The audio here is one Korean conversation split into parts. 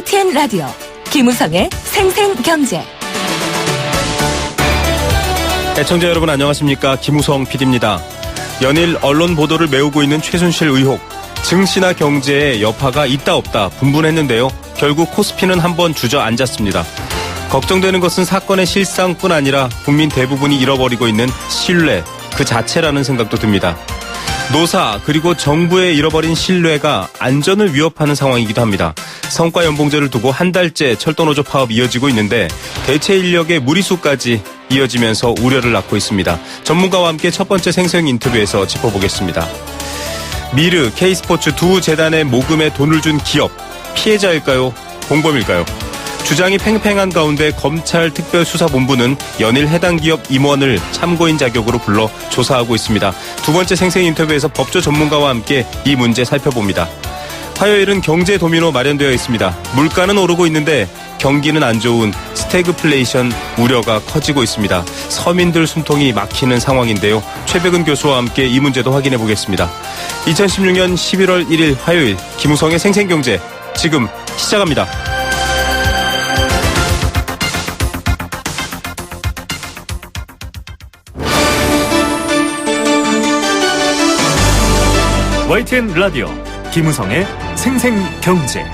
YTN 라디오 김우성의 생생경제. 애청자 여러분 안녕하십니까. 김우성 PD입니다. 연일 언론 보도를 메우고 있는 최순실 의혹. 증시나 경제에 여파가 있다 없다 분분했는데요. 결국 코스피는 한번 주저앉았습니다. 걱정되는 것은 사건의 실상뿐 아니라 국민 대부분이 잃어버리고 있는 신뢰 그 자체라는 생각도 듭니다. 노사 그리고 정부에 잃어버린 신뢰가 안전을 위협하는 상황이기도 합니다. 성과 연봉제를 두고 한 달째 철도노조 파업이 이어지고 있는데 대체 인력의 무리수까지 이어지면서 우려를 낳고 있습니다. 전문가와 함께 첫 번째 생생 인터뷰에서 짚어보겠습니다. 미르, K스포츠 두 재단의 모금에 돈을 준 기업, 피해자일까요? 공범일까요? 주장이 팽팽한 가운데 검찰 특별수사본부는 연일 해당 기업 임원을 참고인 자격으로 불러 조사하고 있습니다. 두 번째 생생 인터뷰에서 법조 전문가와 함께 이 문제 살펴봅니다. 화요일은 경제 도미노 마련되어 있습니다. 물가는 오르고 있는데 경기는 안 좋은 스태그플레이션 우려가 커지고 있습니다. 서민들 숨통이 막히는 상황인데요. 최백은 교수와 함께 이 문제도 확인해 보겠습니다. 2016년 11월 1일 화요일 김우성의 생생경제 지금 시작합니다. YTN 라디오 김우성의 생생경제.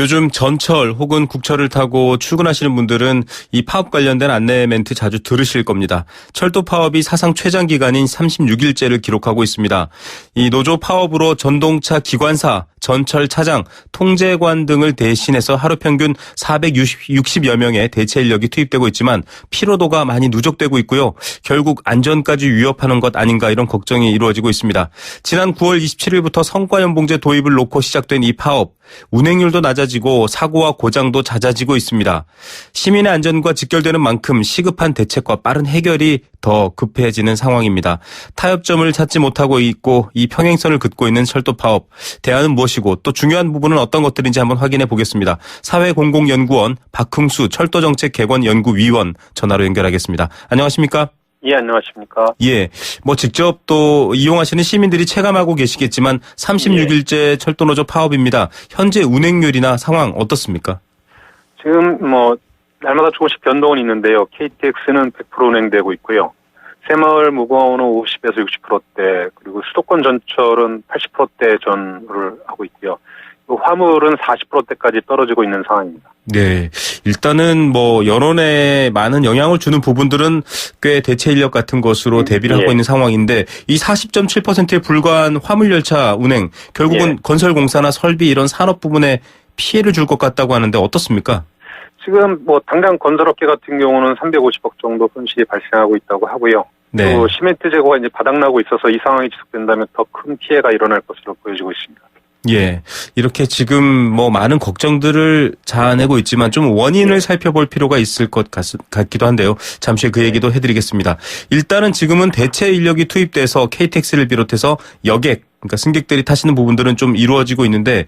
요즘 전철 혹은 국철을 타고 출근하시는 분들은 이 파업 관련된 안내 멘트 자주 들으실 겁니다. 철도 파업이 사상 최장 기간인 36일째를 기록하고 있습니다. 이 노조 파업으로 전동차 기관사, 전철 차장, 통제관 등을 대신해서 하루 평균 460여 명의 대체 인력이 투입되고 있지만 피로도가 많이 누적되고 있고요. 결국 안전까지 위협하는 것 아닌가 이런 걱정이 이루어지고 있습니다. 지난 9월 27일부터 성과연봉제 도입을 놓고 시작된 이 파업. 운행률도 낮아지고 사고와 고장도 잦아지고 있습니다. 시민의 안전과 직결되는 만큼 시급한 대책과 빠른 해결이 더 급해지는 상황입니다. 타협점을 찾지 못하고 있고 이 평행선을 긋고 있는 철도 파업. 대안은 무엇이고 또 중요한 부분은 어떤 것들인지 한번 확인해 보겠습니다. 사회공공연구원 박흥수 철도정책개관연구위원 전화로 연결하겠습니다. 안녕하십니까? 예, 안녕하십니까. 예, 직접 또 이용하시는 시민들이 체감하고 계시겠지만 36일째 철도노조 파업입니다. 현재 운행률이나 상황 어떻습니까? 지금 날마다 조금씩 변동은 있는데요. KTX는 100% 운행되고 있고요. 새마을 무궁화호는 50에서 60%대, 그리고 수도권 전철은 80%대 전후를 하고 있고요. 화물은 40%대까지 떨어지고 있는 상황입니다. 네. 일단은 여론에 많은 영향을 주는 부분들은 꽤 대체 인력 같은 것으로 대비를 하고 있는 상황인데 이 40.7%에 불과한 화물열차 운행, 결국은 건설공사나 설비 이런 산업 부분에 피해를 줄 것 같다고 하는데 어떻습니까? 지금 당장 건설업계 같은 경우는 350억 정도 손실이 발생하고 있다고 하고요. 네. 또 시멘트 재고가 이제 바닥나고 있어서 이 상황이 지속된다면 더 큰 피해가 일어날 것으로 보여지고 있습니다. 예. 이렇게 지금 많은 걱정들을 자아내고 있지만 좀 원인을 살펴볼 필요가 있을 것 같기도 한데요. 잠시 후에 그 얘기도 해드리겠습니다. 일단은 지금은 대체 인력이 투입돼서 KTX를 비롯해서 여객, 그러니까 승객들이 타시는 부분들은 좀 이루어지고 있는데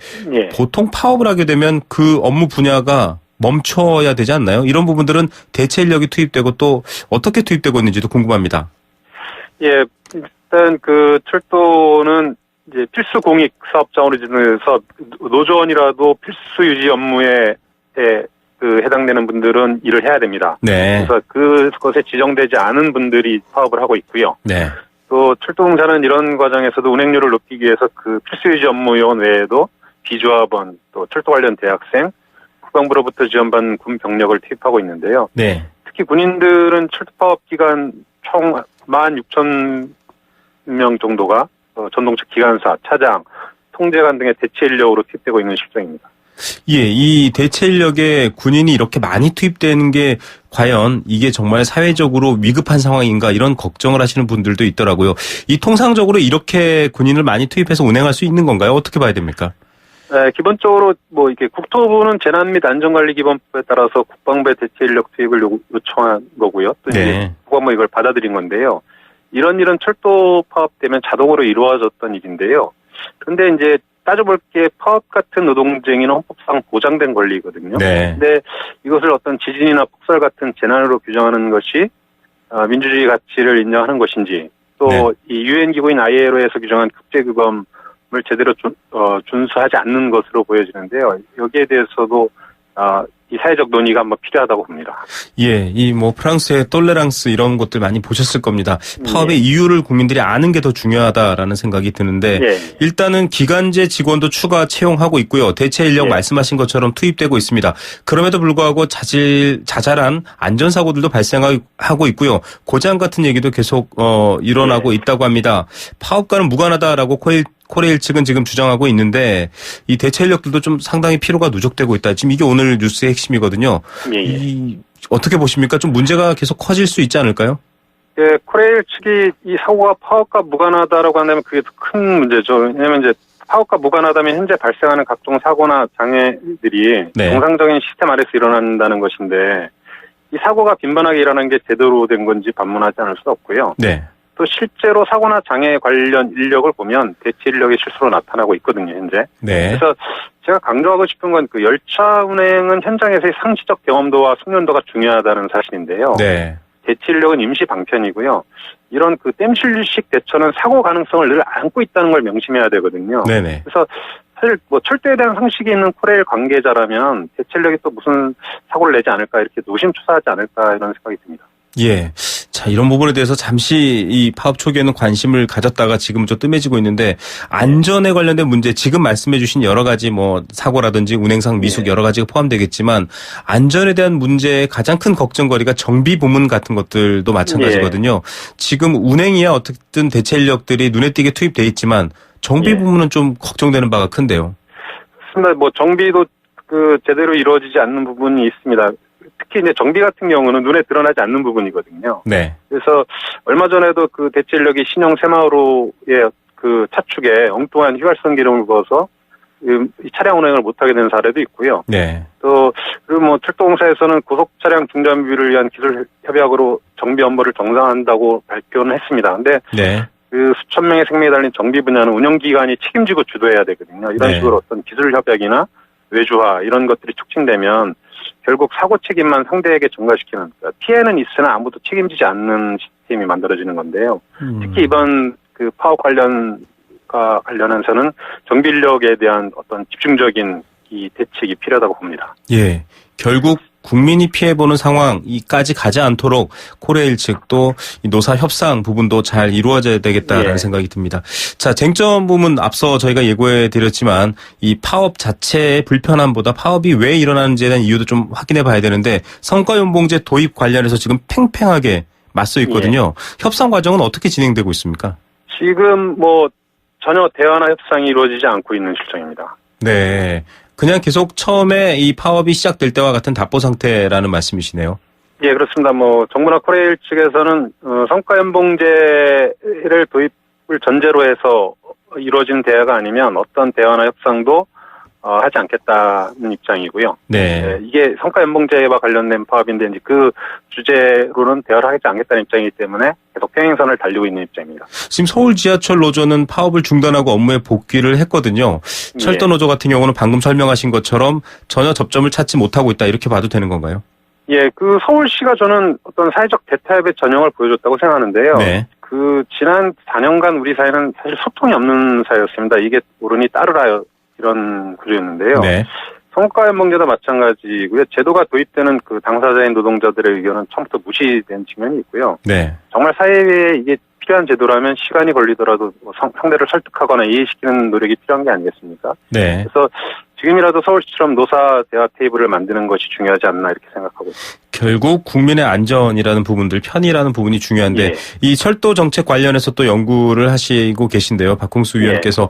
보통 파업을 하게 되면 그 업무 분야가 멈춰야 되지 않나요? 이런 부분들은 대체 인력이 투입되고 또 어떻게 투입되고 있는지도 궁금합니다. 예, 일단 철도는 이제 필수 공익 사업 자원으로 지정해서 노조원이라도 필수 유지 업무에 해당되는 분들은 일을 해야 됩니다. 네. 그래서 그것에 지정되지 않은 분들이 파업을 하고 있고요. 네. 또 철도공사는 이런 과정에서도 운행률을 높이기 위해서 필수 유지 업무 요원 외에도 비조합원, 또 철도 관련 대학생, 국방부로부터 지원받는 군 병력을 투입하고 있는데요. 네. 특히 군인들은 철도 파업 기간 총 16,000명 정도가 전동차 기관사, 차장, 통제관 등의 대체 인력으로 투입되고 있는 실정입니다. 예, 이 대체 인력에 군인이 이렇게 많이 투입되는 게 과연 이게 정말 사회적으로 위급한 상황인가 이런 걱정을 하시는 분들도 있더라고요. 이 통상적으로 이렇게 군인을 많이 투입해서 운행할 수 있는 건가요? 어떻게 봐야 됩니까? 네, 기본적으로 이게 국토부는 재난 및 안전관리기본법에 따라서 국방부의 대체 인력 투입을 요청한 거고요. 또 이제 국방부 이걸 받아들인 건데요. 이런 일은 철도 파업 때문에 자동으로 이루어졌던 일인데요. 그런데 이제 따져볼 게 파업 같은 노동쟁의는 헌법상 보장된 권리거든요. 네. 근데 이것을 어떤 지진이나 폭설 같은 재난으로 규정하는 것이 민주주의 가치를 인정하는 것인지 또 네. 이 유엔 기구인 ILO에서 규정한 국제규범을 제대로 준수하지 않는 것으로 보여지는데요. 여기에 대해서도 이 사회적 논의가 한번 필요하다고 봅니다. 예, 이 뭐 프랑스의 똘레랑스 이런 것들 많이 보셨을 겁니다. 파업의 이유를 국민들이 아는 게 더 중요하다라는 생각이 드는데 예. 일단은 기간제 직원도 추가 채용하고 있고요. 대체 인력 예. 말씀하신 것처럼 투입되고 있습니다. 그럼에도 불구하고 자잘한 안전사고들도 발생하고 있고요. 고장 같은 얘기도 계속 일어나고 있다고 합니다. 파업과는 무관하다라고 코레일 측은 지금 주장하고 있는데 이 대체 인력들도 좀 상당히 피로가 누적되고 있다. 지금 이게 오늘 뉴스의 핵심이거든요. 예. 어떻게 보십니까? 좀 문제가 계속 커질 수 있지 않을까요? 예, 코레일 측이 이 사고가 파업과 무관하다라고 한다면 그게 더 큰 문제죠. 왜냐하면 이제 파업과 무관하다면 현재 발생하는 각종 사고나 장애들이 네. 정상적인 시스템 아래서 일어난다는 것인데 이 사고가 빈번하게 일어나는 게 제대로 된 건지 반문하지 않을 수 없고요. 네. 또 실제로 사고나 장애 관련 인력을 보면 대체 인력의 실수로 나타나고 있거든요, 현재. 네. 그래서 제가 강조하고 싶은 건 그 열차 운행은 현장에서의 상시적 경험도와 숙련도가 중요하다는 사실인데요. 네. 대체 인력은 임시 방편이고요. 이런 그 땜실식 대처는 사고 가능성을 늘 안고 있다는 걸 명심해야 되거든요. 네네. 그래서 사실 뭐 철도에 대한 상식이 있는 코레일 관계자라면 대체 인력이 또 무슨 사고를 내지 않을까 이렇게 노심초사하지 않을까 이런 생각이 듭니다. 예. 자, 이런 부분에 대해서 잠시 이 파업 초기에는 관심을 가졌다가 지금 좀 뜸해지고 있는데 안전에 관련된 문제 지금 말씀해 주신 여러 가지 뭐 사고라든지 운행상 미숙 여러 가지가 포함되겠지만 안전에 대한 문제의 가장 큰 걱정거리가 정비 부문 같은 것들도 마찬가지거든요. 지금 운행이야 어쨌든 대체 인력들이 눈에 띄게 투입돼 있지만 정비 부문은 좀 걱정되는 바가 큰데요. 그렇습니다. 뭐 정비도 그 제대로 이루어지지 않는 부분이 있습니다. 특히 이제 정비 같은 경우는 눈에 드러나지 않는 부분이거든요. 네. 그래서 얼마 전에도 그 대체 인력이 신형 새마을호의 그 차축에 엉뚱한 휘발성 기름을 부어서 이 차량 운행을 못하게 된 사례도 있고요. 네. 또 그리고 뭐 철도공사에서는 고속 차량 중단비를 위한 기술 협약으로 정비 업무를 정상화한다고 발표는 했습니다. 근데 네. 그 수천 명의 생명이 달린 정비 분야는 운영기관이 책임지고 주도해야 되거든요. 이런 네. 식으로 어떤 기술 협약이나 외주화 이런 것들이 촉진되면 결국 사고 책임만 상대에게 전가시키는, 그러니까 피해는 있으나 아무도 책임지지 않는 시스템이 만들어지는 건데요. 특히 이번 그 파업 관련해서는 정비 인력에 대한 어떤 집중적인 이 대책이 필요하다고 봅니다. 예. 결국 국민이 피해보는 상황까지 가지 않도록 코레일 측도 노사 협상 부분도 잘 이루어져야 되겠다라는 생각이 듭니다. 자, 쟁점 부분 앞서 저희가 예고해 드렸지만 이 파업 자체의 불편함보다 파업이 왜 일어나는지에 대한 이유도 좀 확인해 봐야 되는데 성과연봉제 도입 관련해서 지금 팽팽하게 맞서 있거든요. 협상 과정은 어떻게 진행되고 있습니까? 지금 뭐 전혀 대화나 협상이 이루어지지 않고 있는 실정입니다. 네. 그냥 계속 처음에 이 파업이 시작될 때와 같은 답보 상태라는 말씀이시네요. 예, 그렇습니다. 뭐 정부나 코레일 측에서는 성과연봉제를 도입을 전제로 해서 이루어진 대화가 아니면 어떤 대화나 협상도 하지 않겠다는 입장이고요. 네. 이게 성과연봉제와 관련된 파업인데 이제 그 주제로는 대화를 하지 않겠다는 입장이기 때문에 계속 평행선을 달리고 있는 입장입니다. 지금 서울 지하철 노조는 파업을 중단하고 업무에 복귀를 했거든요. 철도 노조 같은 경우는 방금 설명하신 것처럼 전혀 접점을 찾지 못하고 있다 이렇게 봐도 되는 건가요? 예, 그 서울시가 저는 어떤 사회적 대타협의 전형을 보여줬다고 생각하는데요. 네. 그 지난 4년간 우리 사회는 사실 소통이 없는 사회였습니다. 이게 옳으니 따르라 이런 구조였는데요. 네. 성과연봉제도 마찬가지고요. 제도가 도입되는 그 당사자인 노동자들의 의견은 처음부터 무시된 측면이 있고요. 네. 정말 사회에 이게 필요한 제도라면 시간이 걸리더라도 상대를 설득하거나 이해시키는 노력이 필요한 게 아니겠습니까? 네. 그래서 지금이라도 서울시처럼 노사 대화 테이블을 만드는 것이 중요하지 않나 이렇게 생각하고 있습니다. 결국 국민의 안전이라는 부분들, 편의라는 부분이 중요한데 이 철도 정책 관련해서 또 연구를 하시고 계신데요. 박홍수 위원께서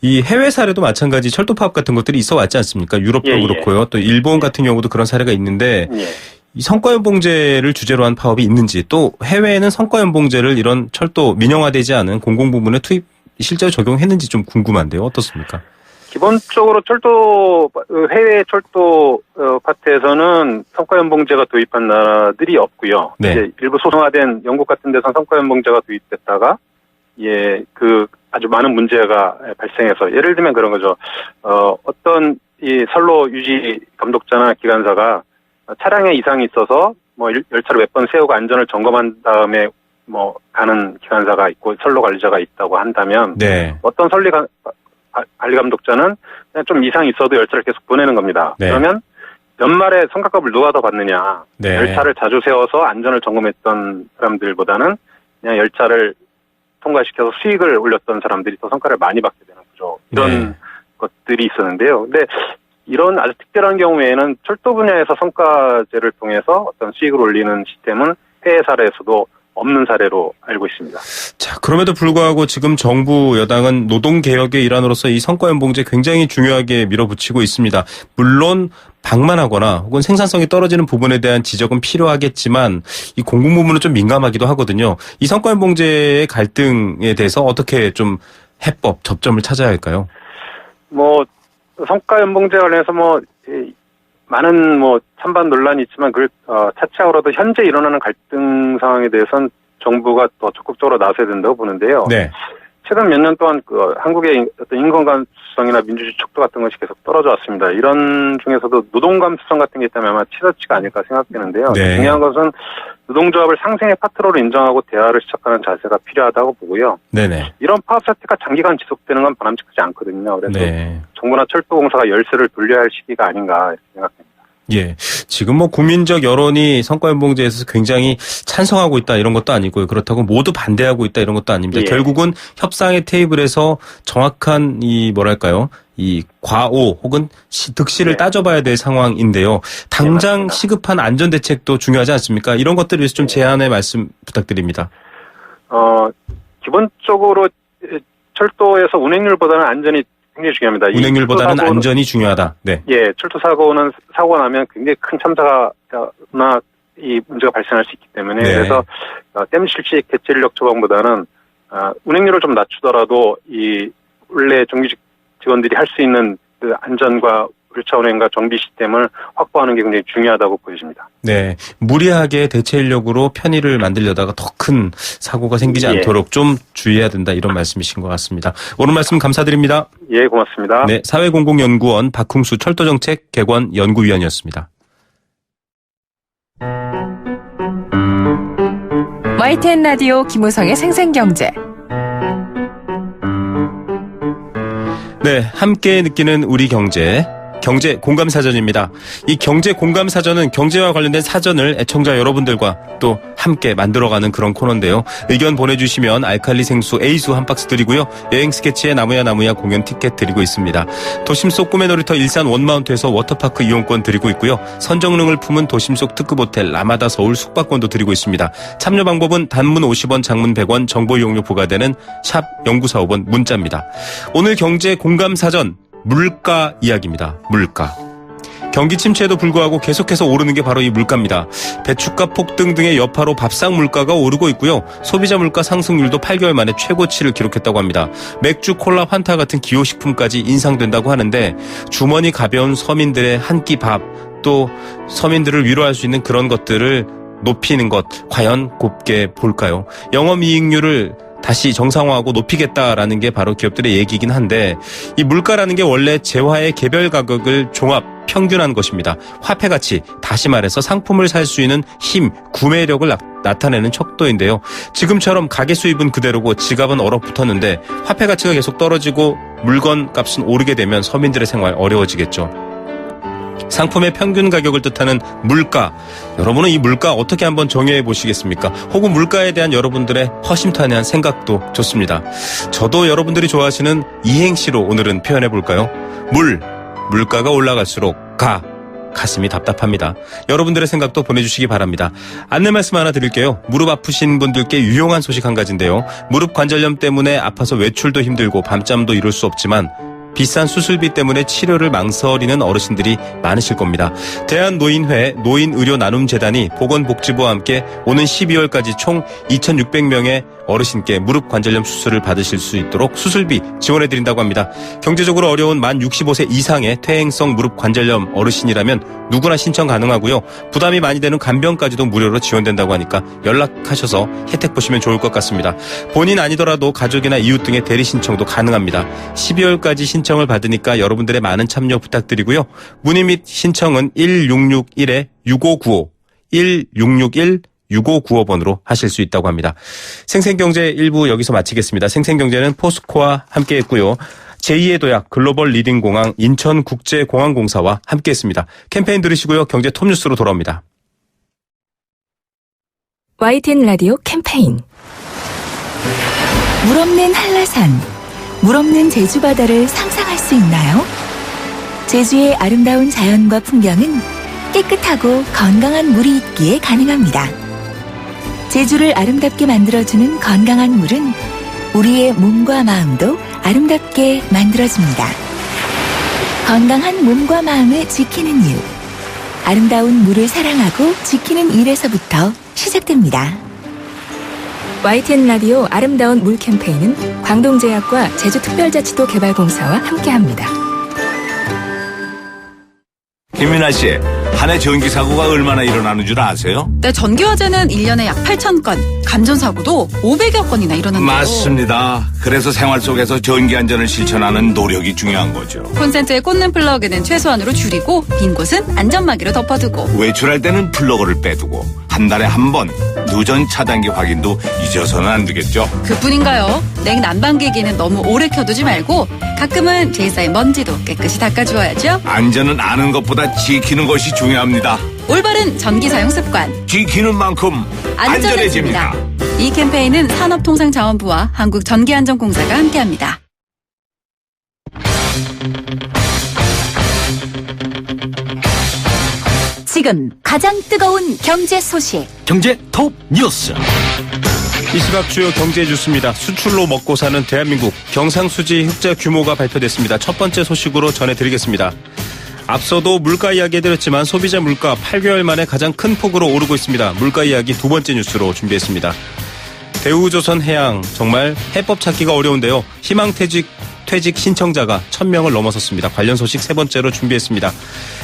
이 해외 사례도 마찬가지 철도 파업 같은 것들이 있어 왔지 않습니까? 유럽도 그렇고요. 또 일본 같은 경우도 그런 사례가 있는데 이 성과연봉제를 주제로 한 파업이 있는지 또 해외에는 성과연봉제를 이런 철도 민영화되지 않은 공공부문에 투입 실제로 적용했는지 좀 궁금한데요. 어떻습니까? 기본적으로 해외 철도 파트에서는 성과연봉제가 도입한 나라들이 없고요. 네. 이제 일부 소상화된 영국 같은 데서 성과연봉제가 도입됐다가 그 아주 많은 문제가 발생해서 예를 들면 그런 거죠. 어떤 이 선로 유지 감독자나 기관사가 차량에 이상이 있어서 뭐 열차를 몇 번 세우고 안전을 점검한 다음에 뭐 가는 기관사가 있고 선로 관리자가 있다고 한다면 네. 어떤 관리 감독자는 그냥 좀 이상 있어도 열차를 계속 보내는 겁니다. 네. 그러면 연말에 성과급을 누가 더 받느냐? 네. 열차를 자주 세워서 안전을 점검했던 사람들보다는 그냥 열차를 통과시켜서 수익을 올렸던 사람들이 더 성과를 많이 받게 되는 거죠. 이런 네. 것들이 있었는데요. 근데 이런 아주 특별한 경우에는 철도 분야에서 성과제를 통해서 어떤 수익을 올리는 시스템은 해외 사례에서도 없는 사례로 알고 있습니다. 자, 그럼에도 불구하고 지금 정부 여당은 노동개혁의 일환으로서 이 성과연봉제 굉장히 중요하게 밀어붙이고 있습니다. 물론 방만하거나 혹은 생산성이 떨어지는 부분에 대한 지적은 필요하겠지만 이 공공 부문은 좀 민감하기도 하거든요. 이 성과연봉제의 갈등에 대해서 어떻게 좀 해법, 접점을 찾아야 할까요? 뭐 성과연봉제 관련해서 많은 찬반 논란이 있지만 그걸 차치하고라도 현재 일어나는 갈등 상황에 대해서는 정부가 더 적극적으로 나서야 된다고 보는데요. 네. 최근 몇 년 동안 한국의 어떤 인권 감수성이나 민주주의 척도 같은 것이 계속 떨어져 왔습니다. 이런 중에서도 노동 감수성 같은 게 있다면 아마 치사치가 아닐까 생각되는데요. 네. 중요한 것은 노동조합을 상생의 파트너로 인정하고 대화를 시작하는 자세가 필요하다고 보고요. 네네. 이런 파업 사태가 장기간 지속되는 건 바람직하지 않거든요. 그래서 네. 정부나 철도공사가 열쇠를 돌려야 할 시기가 아닌가 생각합니다. 예. 지금 국민적 여론이 성과연봉제에서 굉장히 찬성하고 있다 이런 것도 아니고요. 그렇다고 모두 반대하고 있다 이런 것도 아닙니다. 예. 결국은 협상의 테이블에서 정확한 이 과오 혹은 득실을 네. 따져봐야 될 상황인데요. 당장 맞습니다. 시급한 안전대책도 중요하지 않습니까? 이런 것들을 위해서 좀 제안의 말씀 부탁드립니다. 기본적으로 철도에서 운행률보다는 안전이 굉장히 중요합니다. 운행률보다는 안전이 중요하다. 네. 예, 철도 사고가 나면 굉장히 큰 참사나 이 문제가 발생할 수 있기 때문에 네. 그래서 댐 실식 대체 인력 처방보다는 운행률을 좀 낮추더라도 이 원래 정규직 직원들이 할 수 있는 그 안전과 열차 운행과 정비 시스템을 확보하는 게 굉장히 중요하다고 보여집니다. 네. 무리하게 대체 인력으로 편의를 만들려다가 더 큰 사고가 생기지 예. 않도록 좀 주의해야 된다 이런 말씀이신 것 같습니다. 오늘 말씀 감사드립니다. 예, 고맙습니다. 네. 사회공공연구원 박흥수 철도정책 개관 연구위원이었습니다. YTN 라디오 김우성의 생생경제. 네. 함께 느끼는 우리 경제 공감사전입니다. 이 경제 공감사전은 경제와 관련된 사전을 애청자 여러분들과 또 함께 만들어가는 그런 코너인데요. 의견 보내주시면 알칼리 생수 A수 한 박스 드리고요. 여행 스케치에 나무야 공연 티켓 드리고 있습니다. 도심 속 꿈의 놀이터 일산 원마운트에서 워터파크 이용권 드리고 있고요. 선정능을 품은 도심 속 특급 호텔 라마다 서울 숙박권도 드리고 있습니다. 참여 방법은 단문 50원, 장문 100원, 정보 이용료 부과되는 샵 0945번 문자입니다. 오늘 경제 공감사전 물가 이야기입니다. 물가. 경기 침체에도 불구하고 계속해서 오르는 게 바로 이 물가입니다. 배춧값 폭등 등의 여파로 밥상 물가가 오르고 있고요. 소비자 물가 상승률도 8개월 만에 최고치를 기록했다고 합니다. 맥주, 콜라, 환타 같은 기호식품까지 인상된다고 하는데 주머니 가벼운 서민들의 한 끼 밥, 또 서민들을 위로할 수 있는 그런 것들을 높이는 것 과연 곱게 볼까요? 영업이익률을 다시 정상화하고 높이겠다라는 게 바로 기업들의 얘기이긴 한데 이 물가라는 게 원래 재화의 개별 가격을 종합 평균한 것입니다. 화폐 가치, 다시 말해서 상품을 살 수 있는 힘, 구매력을 나타내는 척도인데요. 지금처럼 가계 수입은 그대로고 지갑은 얼어붙었는데 화폐 가치가 계속 떨어지고 물건 값은 오르게 되면 서민들의 생활 어려워지겠죠. 상품의 평균 가격을 뜻하는 물가. 여러분은 이 물가 어떻게 한번 정의해 보시겠습니까? 혹은 물가에 대한 여러분들의 허심탄회한 생각도 좋습니다. 저도 여러분들이 좋아하시는 이행시로 오늘은 표현해 볼까요? 물가가 올라갈수록 가슴이 답답합니다. 여러분들의 생각도 보내주시기 바랍니다. 안내 말씀 하나 드릴게요. 무릎 아프신 분들께 유용한 소식 한 가지인데요. 무릎 관절염 때문에 아파서 외출도 힘들고 밤잠도 이룰 수 없지만 비싼 수술비 때문에 치료를 망설이는 어르신들이 많으실 겁니다. 대한노인회 노인의료나눔재단이 보건복지부와 함께 오는 12월까지 총 2,600명의 어르신께 무릎 관절염 수술을 받으실 수 있도록 수술비 지원해드린다고 합니다. 경제적으로 어려운 만 65세 이상의 퇴행성 무릎 관절염 어르신이라면 누구나 신청 가능하고요. 부담이 많이 되는 간병까지도 무료로 지원된다고 하니까 연락하셔서 혜택 보시면 좋을 것 같습니다. 본인 아니더라도 가족이나 이웃 등의 대리 신청도 가능합니다. 12월까지 신청을 받으니까 여러분들의 많은 참여 부탁드리고요. 문의 및 신청은 1661-6595, 1661 6595번으로 하실 수 있다고 합니다. 생생경제 1부 여기서 마치겠습니다. 생생경제는 포스코와 함께했고요. 제2의 도약 글로벌 리딩공항 인천국제공항공사와 함께했습니다. 캠페인 들으시고요. 경제 톱뉴스로 돌아옵니다. YTN 라디오 캠페인 물 없는 한라산, 물 없는 제주 바다를 상상할 수 있나요? 제주의 아름다운 자연과 풍경은 깨끗하고 건강한 물이 있기에 가능합니다. 제주를 아름답게 만들어주는 건강한 물은 우리의 몸과 마음도 아름답게 만들어줍니다. 건강한 몸과 마음을 지키는 일. 아름다운 물을 사랑하고 지키는 일에서부터 시작됩니다. YTN 라디오 아름다운 물 캠페인은 광동제약과 제주특별자치도 개발공사와 함께합니다. 김민아 씨, 한 해 전기 사고가 얼마나 일어나는 줄 아세요? 네, 전기화재는 1년에 약 8,000건, 감전사고도 500여 건이나 일어난대요. 맞습니다. 그래서 생활 속에서 전기 안전을 실천하는 노력이 중요한 거죠. 콘센트에 꽂는 플러그는 최소한으로 줄이고 빈 곳은 안전막이로 덮어두고 외출할 때는 플러그를 빼두고 한 달에 한 번 누전 차단기 확인도 잊어서는 안 되겠죠. 그뿐인가요? 냉난방기기는 너무 오래 켜두지 말고 가끔은 제일 쌓인 먼지도 깨끗이 닦아주어야죠. 안전은 아는 것보다 지키는 것이 중요합니다. 올바른 전기 사용 습관 지키는 만큼 안전해집니다. 이 캠페인은 산업통상자원부와 한국전기안전공사가 함께합니다. 지금 가장 뜨거운 경제 소식. 경제 톱 뉴스. 이 시각 주요 경제 뉴스입니다. 수출로 먹고 사는 대한민국 경상수지 흑자 규모가 발표됐습니다. 첫 번째 소식으로 전해드리겠습니다. 앞서도 물가 이야기 해드렸지만 소비자 물가 8개월 만에 가장 큰 폭으로 오르고 있습니다. 물가 이야기 두 번째 뉴스로 준비했습니다. 대우조선해양 정말 해법 찾기가 어려운데요. 희망퇴직 신청자가 1,000명을 넘어섰습니다. 관련 소식 세 번째로 준비했습니다.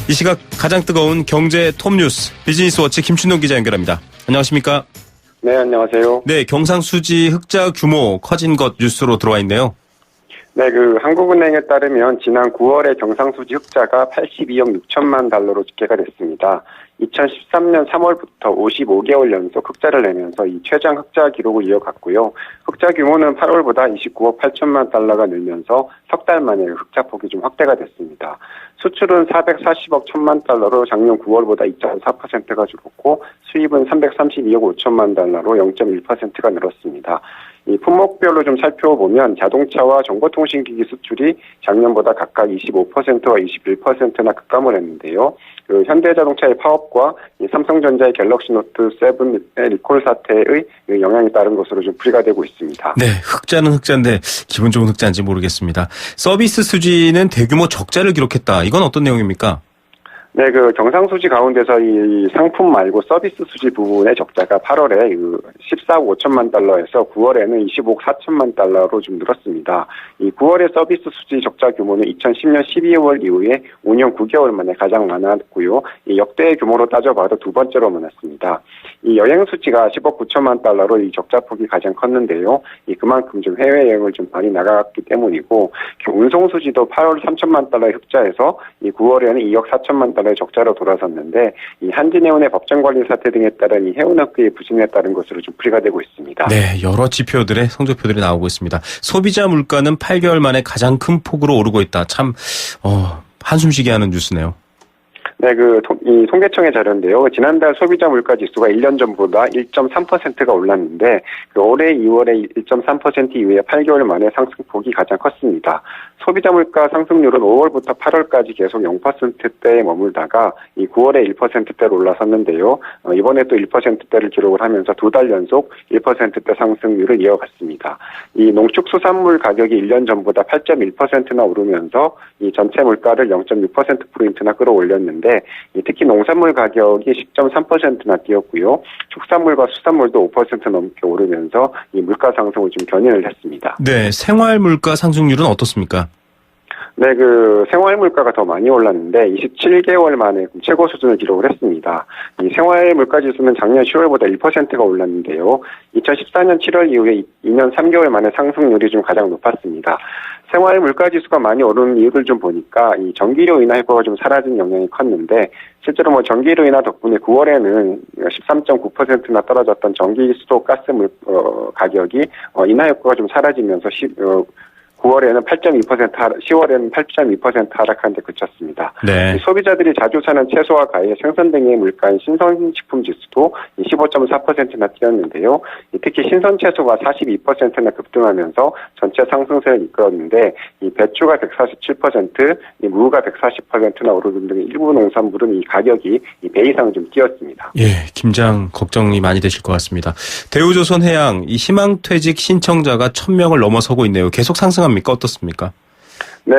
이 시각 가장 뜨거운 경제 톱뉴스 비즈니스워치 김춘동 기자 연결합니다. 안녕하십니까? 네, 안녕하세요. 네, 경상수지 흑자 규모 커진 것 뉴스로 들어와 있네요. 네, 한국은행에 따르면 지난 9월에 경상수지 흑자가 82억 6천만 달러로 집계가 됐습니다. 2013년 3월부터 55개월 연속 흑자를 내면서 이 최장 흑자 기록을 이어갔고요. 흑자 규모는 8월보다 29억 8천만 달러가 늘면서 석 달 만에 흑자폭이 좀 확대가 됐습니다. 수출은 440억 1천만 달러로 작년 9월보다 2.4%가 줄었고 수입은 332억 5천만 달러로 0.1%가 늘었습니다. 이 품목별로 좀 살펴보면 자동차와 정보통신기기 수출이 작년보다 각각 25%와 21%나 급감을 했는데요. 현대자동차의 파업과 이 삼성전자의 갤럭시 노트 7의 리콜 사태의 영향이 따른 것으로 좀 풀이가 되고 있습니다. 네, 흑자는 흑자인데 기분 좋은 흑자인지 모르겠습니다. 서비스 수지는 대규모 적자를 기록했다. 이건 어떤 내용입니까? 네, 경상수지 가운데서 이 상품 말고 서비스 수지 부분의 적자가 8월에 14억 5천만 달러에서 9월에는 25억 4천만 달러로 좀 늘었습니다. 이 9월의 서비스 수지 적자 규모는 2010년 12월 이후에 5년 9개월 만에 가장 많았고요. 이 역대 규모로 따져봐도 두 번째로 많았습니다. 이 여행 수지가 10억 9천만 달러로 이 적자폭이 가장 컸는데요. 이 그만큼 좀 해외여행을 좀 많이 나갔기 때문이고, 운송 수지도 8월 3천만 달러의 흑자에서 이 9월에는 2억 4천만 달러의 적자로 돌아섰는데, 이 한진해운의 법정관리 사태 등에 따른 이 해운업계의 부진에 따른 것으로 좀 풀이가 되고 있습니다. 네, 여러 지표들의 성적표들이 나오고 있습니다. 소비자 물가는 8개월 만에 가장 큰 폭으로 오르고 있다. 참 한숨 쉬게 하는 뉴스네요. 네, 이 통계청의 자료인데요. 지난달 소비자 물가 지수가 1년 전보다 1.3%가 올랐는데, 올해 2월에 1.3% 이후에 8개월 만에 상승폭이 가장 컸습니다. 소비자 물가 상승률은 5월부터 8월까지 계속 0%대에 머물다가 이 9월에 1%대로 올라섰는데요. 이번에 또 1%대를 기록을 하면서 두 달 연속 1%대 상승률을 이어갔습니다. 이 농축수산물 가격이 1년 전보다 8.1%나 오르면서 이 전체 물가를 0.6%포인트나 끌어올렸는데, 특히 농산물 가격이 10.3%나 뛰었고요. 축산물과 수산물도 5% 넘게 오르면서 이 물가 상승을 좀 견인을 했습니다. 네, 생활 물가 상승률은 어떻습니까? 네, 생활 물가가 더 많이 올랐는데 27개월 만에 최고 수준을 기록을 했습니다. 이 생활 물가 지수는 작년 10월보다 1%가 올랐는데요. 2014년 7월 이후에 2년 3개월 만에 상승률이 좀 가장 높았습니다. 생활 물가 지수가 많이 오르는 이유를 좀 보니까 이 전기료 인하 효과가 좀 사라진 영향이 컸는데 실제로 전기료 인하 덕분에 9월에는 13.9%나 떨어졌던 전기, 수도, 가스 가격이 인하 효과가 좀 사라지면서 9월에는 8.2%, 10월에는 8.2% 하락한 데 그쳤습니다. 네. 소비자들이 자주 사는 채소와 과일, 생선 등의 물가인 신선식품 지수도 15.4%나 뛰었는데요. 특히 신선 채소가 42%나 급등하면서 전체 상승세를 이끌었는데 이 배추가 147%, 이 무가 140%나 오르는 등 일부 농산물은 이 가격이 배 이상 좀 뛰었습니다. 예, 김장 걱정이 많이 되실 것 같습니다. 대우조선해양 이 희망퇴직 신청자가 1,000명을 넘어서고 있네요. 계속 상승합니까? 어떻습니까? 네,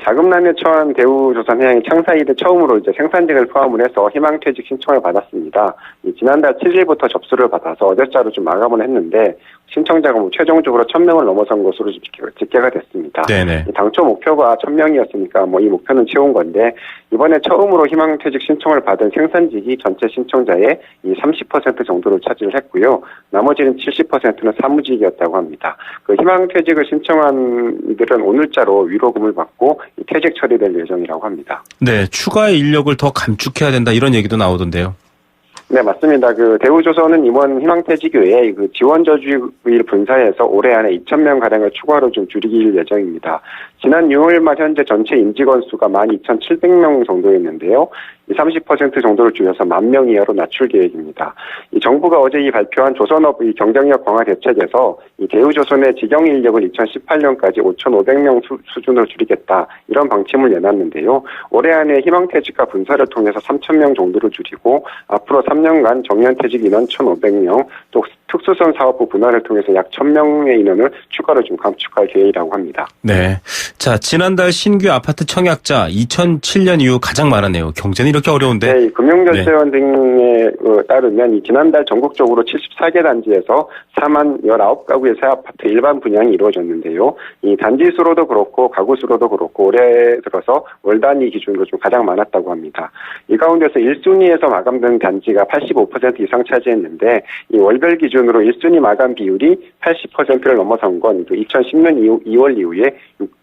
자금난에 처한 대우조선해양이 창사 이래 처음으로 이제 생산직을 포함을 해서 희망퇴직 신청을 받았습니다. 지난달 7일부터 접수를 받아서 어제자로 좀 마감을 했는데 신청자가 최종적으로 1,000명을 넘어선 것으로 집계가 됐습니다. 네네. 당초 목표가 1,000명이었으니까 이 목표는 채운 건데 이번에 처음으로 희망퇴직 신청을 받은 생산직이 전체 신청자의 이 30% 정도를 차지를 했고요. 나머지는 70%는 사무직이었다고 합니다. 희망퇴직을 신청한 이들은 오늘자로 위로금을 받고 퇴직 처리될 예정이라고 합니다. 네, 추가 인력을 더 감축해야 된다 이런 얘기도 나오던데요. 네, 맞습니다. 대우조선은 이번 희망퇴직 외에 지원저주일 분사해서 올해 안에 2,000명 가량을 추가로 좀 줄이길 예정입니다. 지난 6월 말 현재 전체 임직원 수가 12,700명 정도였는데요. 30% 정도를 줄여서 10,000명 이하로 낮출 계획입니다. 정부가 어제 발표한 조선업의 경쟁력 강화 대책에서 대우조선의 직영 인력을 2018년까지 5,500명 수준으로 줄이겠다 이런 방침을 내놨는데요. 올해 안에 희망퇴직과 분사를 통해서 3,000명 정도를 줄이고 앞으로 3년간 정년퇴직 인원 1,500명 또 특수선 사업부 분할을 통해서 약 1,000명의 인원을 추가로 좀 감축할 계획이라고 합니다. 네. 자, 지난달 신규 아파트 청약자 2007년 이후 가장 많았네요. 경제는 이렇게 어려운데. 네, 금융결제원 등에 따르면 지난달 전국적으로 74개 단지에서 41,19가구의 새 아파트 일반 분양이 이루어졌는데요. 이 단지 수로도 그렇고 가구 수로도 그렇고 올해 들어서 월 단위 기준으로 좀 가장 많았다고 합니다. 이 가운데서 1순위에서 마감된 단지가 85% 이상 차지했는데 이 월별 기준으로 1순위 마감 비율이 80%를 넘어선 건 2010년 2월 이후에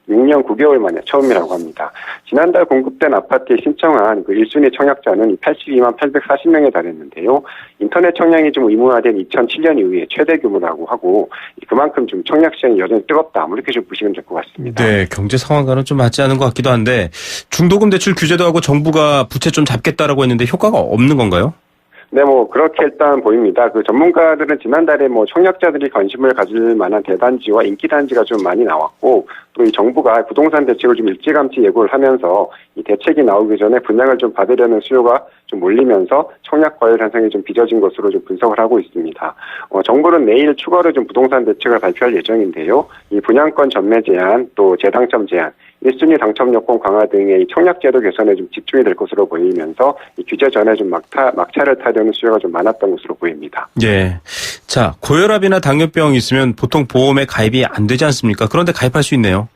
6년 9개월 만에 처음이라고 합니다. 지난달 공급된 아파트에 신청한 1순위 청약자는 82만 840명에 달했는데요. 인터넷 청약이 좀 의무화된 2007년 이후에 최대 규모라고 하고 그만큼 좀 청약 시장이 여전히 뜨겁다. 이렇게 좀 보시면 될 것 같습니다. 네, 경제 상황과는 좀 맞지 않은 것 같기도 한데 중도금 대출 규제도 하고 정부가 부채 좀 잡겠다라고 했는데 효과가 없는 건가요? 네, 그렇게 일단 보입니다. 전문가들은 지난달에 청약자들이 관심을 가질 만한 대단지와 인기단지가 좀 많이 나왔고, 또 이 정부가 부동산 대책을 좀 일찌감치 예고를 하면서 이 대책이 나오기 전에 분양을 좀 받으려는 수요가 좀 몰리면서 청약 과열 현상이 좀 빚어진 것으로 좀 분석을 하고 있습니다. 정부는 내일 추가로 좀 부동산 대책을 발표할 예정인데요. 이 분양권 전매 제한, 또 재당첨 제한, 1순위 당첨 요건 강화 등의 청약제도 개선에 좀 집중이 될 것으로 보이면서 이 규제 전에 좀 막차를 타려는 수요가 좀 많았던 것으로 보입니다. 예. 자, 고혈압이나 당뇨병이 있으면 보통 보험에 가입이 안 되지 않습니까? 그런데 가입할 수 있네요.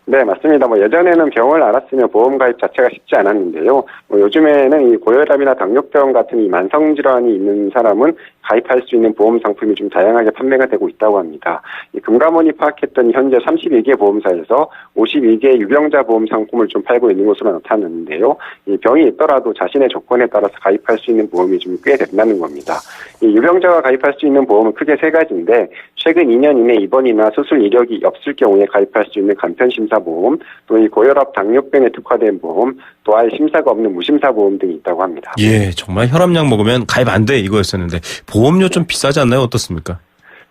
네, 맞습니다. 예전에는 병을 앓았으면 보험 가입 자체가 쉽지 않았는데요. 요즘에는 이 고혈압이나 당뇨병 같은 이 만성 질환이 있는 사람은 가입할 수 있는 보험 상품이 좀 다양하게 판매가 되고 있다고 합니다. 이 금감원이 파악했던 현재 32개 보험사에서 52개 유병자 보험 상품을 좀 팔고 있는 것으로 나타났는데요. 이 병이 있더라도 자신의 조건에 따라서 가입할 수 있는 보험이 좀 꽤 된다는 겁니다. 이 유병자가 가입할 수 있는 보험은 크게 세 가지인데 최근 2년 이내 입원이나 수술 이력이 없을 경우에 가입할 수 있는 간편심사보험, 또 이 고혈압 당뇨병에 특화된 보험, 또 아예 심사가 없는 무심사 보험 등이 있다고 합니다. 예, 정말 혈압약 먹으면 가입 안 돼 이거였었는데 보험료 좀 비싸지 않나요? 어떻습니까?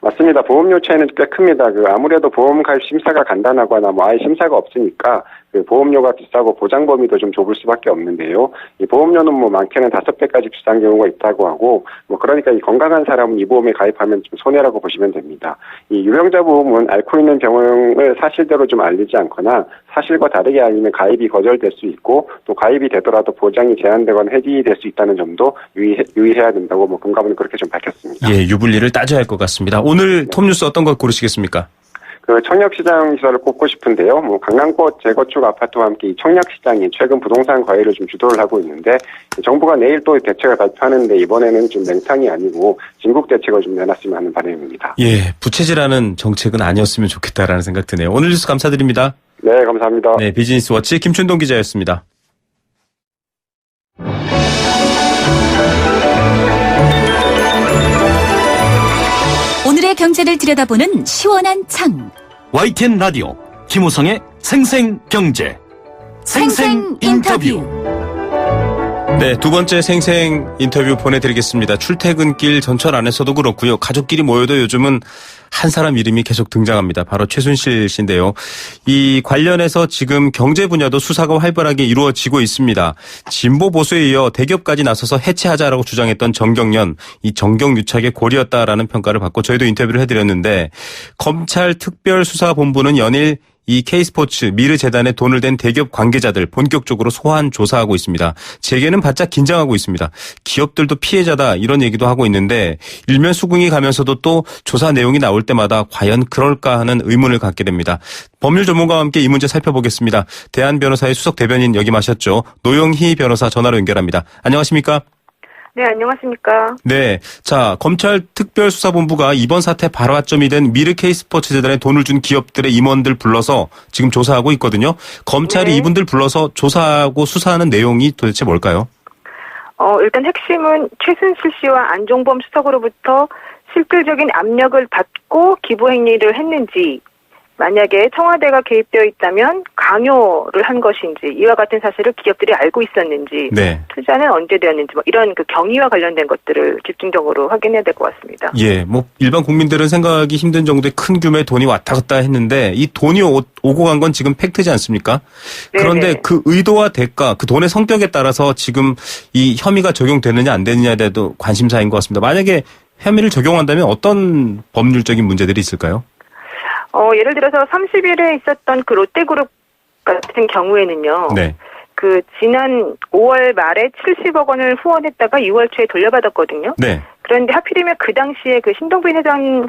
맞습니다. 보험료 차이는 꽤 큽니다. 아무래도 보험 가입 심사가 간단하거나 아예 심사가 없으니까 보험료가 비싸고 보장 범위도 좀 좁을 수밖에 없는데요. 이 보험료는 많게는 5배까지 비싼 경우가 있다고 하고, 그러니까 이 건강한 사람은 이 보험에 가입하면 좀 손해라고 보시면 됩니다. 이 유병자 보험은 앓고 있는 병을 사실대로 좀 알리지 않거나 사실과 다르게 알리면 가입이 거절될 수 있고, 또 가입이 되더라도 보장이 제한되거나 해지될 수 있다는 점도 유의해야 된다고 금감원은 그렇게 좀 밝혔습니다. 예, 유불리를 따져야 할 것 같습니다. 오늘 톱뉴스 어떤 걸 고르시겠습니까? 그 청약시장 시설을 꼽고 싶은데요. 뭐 강남권 재건축 아파트와 함께 이 청약시장이 최근 부동산 과열을 좀 주도를 하고 있는데 정부가 내일 또 대책을 발표하는데 이번에는 좀 냉탕이 아니고 진국 대책을 좀 내놨으면 하는 바람입니다. 예, 부채질하는 정책은 아니었으면 좋겠다라는 생각 드네요. 오늘 뉴스 감사드립니다. 네, 감사합니다. 네, 비즈니스워치 김춘동 기자였습니다. 오늘의 경제를 들여다보는 시원한 창. YTN 라디오 김우성의 생생경제 생생 인터뷰. 네, 두 번째 생생 인터뷰 보내드리겠습니다. 출퇴근길 전철 안에서도 그렇고요. 가족끼리 모여도 요즘은 한 사람 이름이 계속 등장합니다. 바로 최순실 씨인데요. 이 관련해서 지금 경제 분야도 수사가 활발하게 이루어지고 있습니다. 진보 보수에 이어 대기업까지 나서서 해체하자라고 주장했던 정경련, 이 정경유착의 골이었다라는 평가를 받고 저희도 인터뷰를 해드렸는데 검찰 특별수사본부는 연일 이 K스포츠, 미르재단에 돈을 댄 대기업 관계자들 본격적으로 소환 조사하고 있습니다. 재계는 바짝 긴장하고 있습니다. 기업들도 피해자다 이런 얘기도 하고 있는데 일면 수긍이 가면서도 또 조사 내용이 나올 때마다 과연 그럴까 하는 의문을 갖게 됩니다. 법률 전문가와 함께 이 문제 살펴보겠습니다. 대한변호사의 수석 대변인 역임하셨죠. 노영희 변호사 전화로 연결합니다. 안녕하십니까? 네, 안녕하십니까. 네. 자, 검찰 특별수사본부가 이번 사태 발화점이 된 미르 K스포츠 재단에 돈을 준 기업들의 임원들 불러서 지금 조사하고 있거든요. 검찰이 네. 이분들 불러서 조사하고 수사하는 내용이 도대체 뭘까요? 일단 핵심은 최순실 씨와 안종범 수석으로부터 실질적인 압력을 받고 기부 행위를 했는지, 만약에 청와대가 개입되어 있다면 강요를 한 것인지, 이와 같은 사실을 기업들이 알고 있었는지, 네. 투자는 언제 되었는지, 뭐 이런 그 경위와 관련된 것들을 집중적으로 확인해야 될 것 같습니다. 예, 뭐 일반 국민들은 생각하기 힘든 정도의 큰 규모의 돈이 왔다 갔다 했는데 이 돈이 오고 간 건 지금 팩트지 않습니까? 그런데 네네. 그 의도와 대가, 그 돈의 성격에 따라서 지금 이 혐의가 적용되느냐 안 되느냐에 대해도 관심사인 것 같습니다. 만약에 혐의를 적용한다면 어떤 법률적인 문제들이 있을까요? 예를 들어서 30일에 있었던 그 롯데그룹 같은 경우에는요. 네. 그 지난 5월 말에 70억 원을 후원했다가 6월 초에 돌려받았거든요. 네. 그런데 하필이면 그 당시에 그 신동빈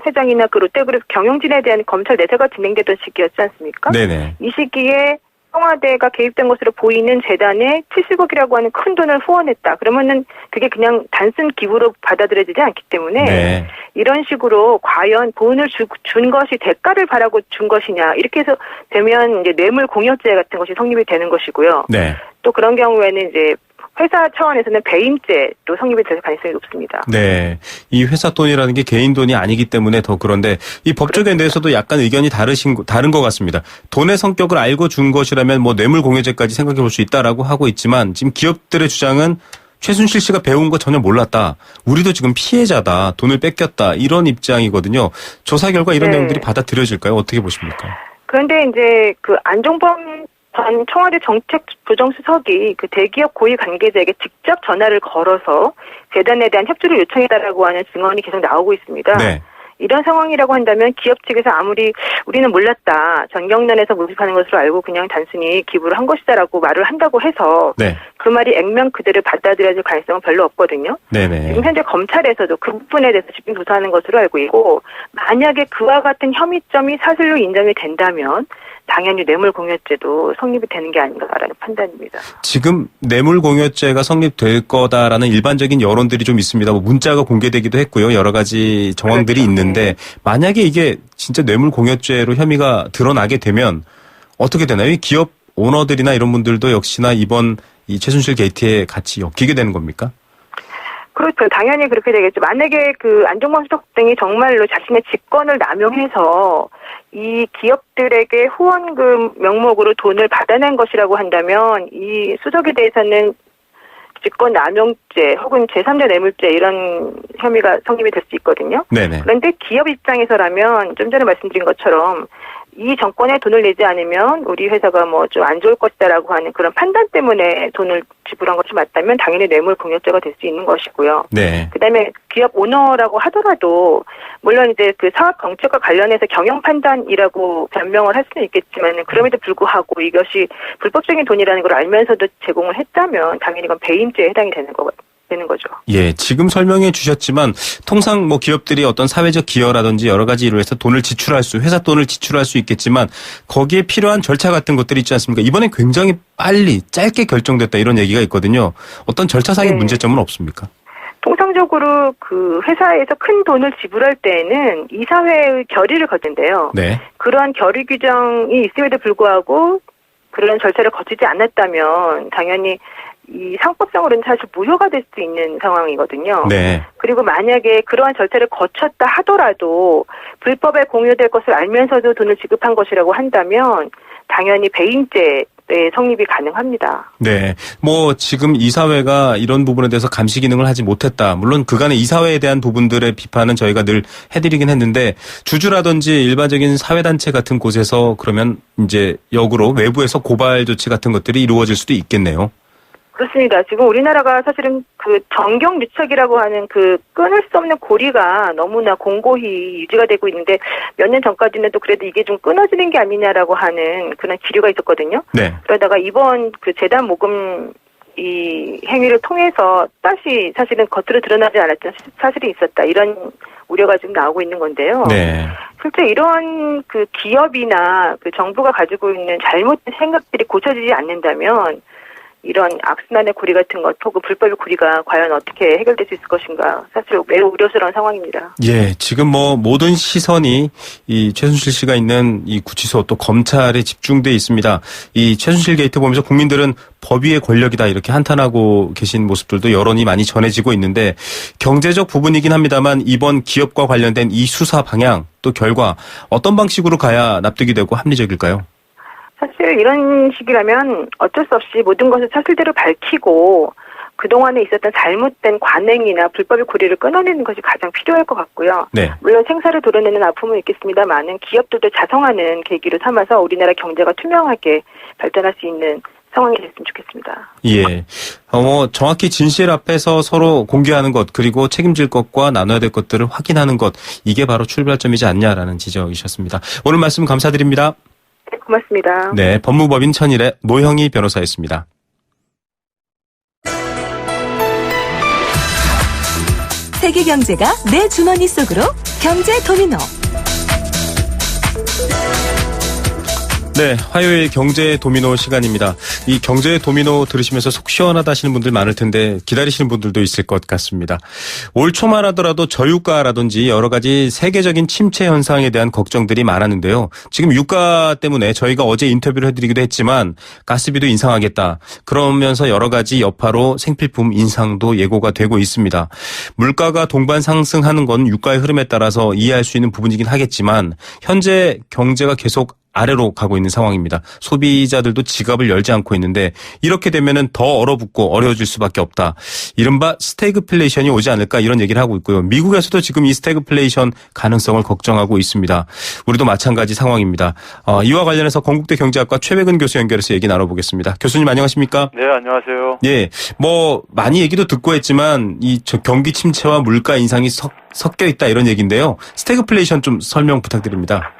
회장이나 그 롯데그룹 경영진에 대한 검찰 내사가 진행되던 시기였지 않습니까? 네네. 이 시기에 청와대가 개입된 것으로 보이는 재단에 70억이라고 하는 큰 돈을 후원했다. 그러면은 그게 그냥 단순 기부로 받아들여지지 않기 때문에 네. 이런 식으로 과연 돈을 준 것이 대가를 바라고 준 것이냐 이렇게 해서 되면 이제 뇌물 공여죄 같은 것이 성립이 되는 것이고요. 네. 또 그런 경우에는 이제 회사 차원에서는 배임죄도 성립이 될 가능성이 높습니다. 네. 이 회사 돈이라는 게 개인 돈이 아니기 때문에 더 그런데 이 법조계에 대해서도 약간 의견이 다른 것 같습니다. 돈의 성격을 알고 준 것이라면 뭐 뇌물 공여죄까지 생각해 볼 수 있다라고 하고 있지만 지금 기업들의 주장은 최순실 씨가 배운 거 전혀 몰랐다. 우리도 지금 피해자다. 돈을 뺏겼다. 이런 입장이거든요. 조사 결과 이런 네. 내용들이 받아들여질까요? 어떻게 보십니까? 그런데 이제 그 안종범 전 청와대 정책부정수석이 그 대기업 고위 관계자에게 직접 전화를 걸어서 재단에 대한 협조를 요청했다라고 하는 증언이 계속 나오고 있습니다. 네. 이런 상황이라고 한다면 기업 측에서 아무리 우리는 몰랐다. 전경련에서 모집하는 것으로 알고 그냥 단순히 기부를 한 것이다라고 말을 한다고 해서 네. 그 말이 액면 그대로 받아들여질 가능성은 별로 없거든요. 네네. 지금 현재 검찰에서도 그 부분에 대해서 집중 조사하는 것으로 알고 있고 만약에 그와 같은 혐의점이 사실로 인정이 된다면 당연히 뇌물공여죄도 성립이 되는 게 아닌가라는 판단입니다. 지금 뇌물공여죄가 성립될 거다라는 일반적인 여론들이 좀 있습니다. 뭐 문자가 공개되기도 했고요. 여러 가지 정황들이 그렇죠. 있는데 만약에 이게 진짜 뇌물공여죄로 혐의가 드러나게 되면 어떻게 되나요? 이 기업 오너들이나 이런 분들도 역시나 이번 이 최순실 게이트에 같이 엮이게 되는 겁니까? 그렇죠. 당연히 그렇게 되겠죠. 만약에 그 안종범 수석 등이 정말로 자신의 직권을 남용해서 이 기업들에게 후원금 명목으로 돈을 받아낸 것이라고 한다면 이 수석에 대해서는 직권 남용죄 혹은 제3자 뇌물죄 이런 혐의가 성립이 될 수 있거든요. 네네. 그런데 기업 입장에서라면 좀 전에 말씀드린 것처럼 이 정권에 돈을 내지 않으면 우리 회사가 뭐 좀 안 좋을 것이다라고 하는 그런 판단 때문에 돈을 지불한 것이 맞다면 당연히 뇌물 공여죄가 될 수 있는 것이고요. 네. 그다음에 기업 오너라고 하더라도 물론 이제 그 사업 정책과 관련해서 경영 판단이라고 변명을 할 수는 있겠지만 그럼에도 불구하고 이것이 불법적인 돈이라는 걸 알면서도 제공을 했다면 당연히 이건 배임죄에 해당이 되는 되는 거죠. 예, 지금 설명해 주셨지만 통상 뭐 기업들이 어떤 사회적 기여라든지 여러 가지 이로 해서 돈을 회사 돈을 지출할 수 있겠지만 거기에 필요한 절차 같은 것들이 있지 않습니까? 이번에 굉장히 빨리 짧게 결정됐다 이런 얘기가 있거든요. 어떤 절차상의 네. 문제점은 없습니까? 통상적으로 그 회사에서 큰 돈을 지불할 때에는 이사회의 결의를 거치는데요. 네. 그러한 결의 규정이 있음에도 불구하고 그런 절차를 거치지 않았다면 당연히 이 상법상으로는 사실 무효가 될 수 있는 상황이거든요. 네. 그리고 만약에 그러한 절차를 거쳤다 하더라도 불법에 공유될 것을 알면서도 돈을 지급한 것이라고 한다면 당연히 배임죄의 성립이 가능합니다. 네. 뭐 지금 이사회가 이런 부분에 대해서 감시 기능을 하지 못했다. 물론 그간의 이사회에 대한 부분들의 비판은 저희가 늘 해드리긴 했는데 주주라든지 일반적인 사회단체 같은 곳에서 그러면 이제 역으로 외부에서 고발 조치 같은 것들이 이루어질 수도 있겠네요. 그렇습니다. 지금 우리나라가 사실은 그 정경유착이라고 하는 그 끊을 수 없는 고리가 너무나 공고히 유지가 되고 있는데 몇 년 전까지는 또 그래도 이게 좀 끊어지는 게 아니냐라고 하는 그런 기류가 있었거든요. 네. 그러다가 이번 그 재단 모금 이 행위를 통해서 다시 사실은 겉으로 드러나지 않았던 사실이 있었다. 이런 우려가 지금 나오고 있는 건데요. 네. 실제 이런 그 기업이나 그 정부가 가지고 있는 잘못된 생각들이 고쳐지지 않는다면 이런 악순환의 고리 같은 것 혹은 불법의 고리가 과연 어떻게 해결될 수 있을 것인가 사실 매우 우려스러운 상황입니다. 예, 지금 뭐 모든 시선이 이 최순실 씨가 있는 이 구치소 또 검찰에 집중돼 있습니다. 이 최순실 게이트 보면서 국민들은 법 위의 권력이다 이렇게 한탄하고 계신 모습들도 여론이 많이 전해지고 있는데 경제적 부분이긴 합니다만 이번 기업과 관련된 이 수사 방향 또 결과 어떤 방식으로 가야 납득이 되고 합리적일까요? 사실 이런 식이라면 어쩔 수 없이 모든 것을 사실대로 밝히고 그동안에 있었던 잘못된 관행이나 불법의 고리를 끊어내는 것이 가장 필요할 것 같고요. 네. 물론 생사를 도려내는 아픔은 있겠습니다만은 기업들도 자성하는 계기로 삼아서 우리나라 경제가 투명하게 발전할 수 있는 상황이 됐으면 좋겠습니다. 예. 정확히 진실 앞에서 서로 공개하는 것 그리고 책임질 것과 나눠야 될 것들을 확인하는 것 이게 바로 출발점이지 않냐라는 지적이셨습니다. 오늘 말씀 감사드립니다. 네, 고맙습니다. 네, 법무법인 천일의 노형희 변호사였습니다. 세계 경제가 내 주머니 속으로 경제 도미노. 네, 화요일 경제 도미노 시간입니다. 이 경제 도미노 들으시면서 속 시원하다 하시는 분들 많을 텐데 기다리시는 분들도 있을 것 같습니다. 올 초만 하더라도 저유가라든지 여러 가지 세계적인 침체 현상에 대한 걱정들이 많았는데요. 지금 유가 때문에 저희가 어제 인터뷰를 해드리기도 했지만 가스비도 인상하겠다. 그러면서 여러 가지 여파로 생필품 인상도 예고가 되고 있습니다. 물가가 동반 상승하는 건 유가의 흐름에 따라서 이해할 수 있는 부분이긴 하겠지만 현재 경제가 계속 아래로 가고 있는 상황입니다. 소비자들도 지갑을 열지 않고 있는데 이렇게 되면은 더 얼어붙고 어려워질 수밖에 없다. 이른바 스태그플레이션이 오지 않을까 이런 얘기를 하고 있고요. 미국에서도 지금 이 스태그플레이션 가능성을 걱정하고 있습니다. 우리도 마찬가지 상황입니다. 이와 관련해서 건국대 경제학과 최백은 교수 연결해서 얘기 나눠보겠습니다. 교수님 안녕하십니까? 네, 안녕하세요. 예, 뭐 많이 얘기도 듣고 했지만 이 경기 침체와 물가 인상이 섞여 있다 이런 얘기인데요. 스태그플레이션 좀 설명 부탁드립니다.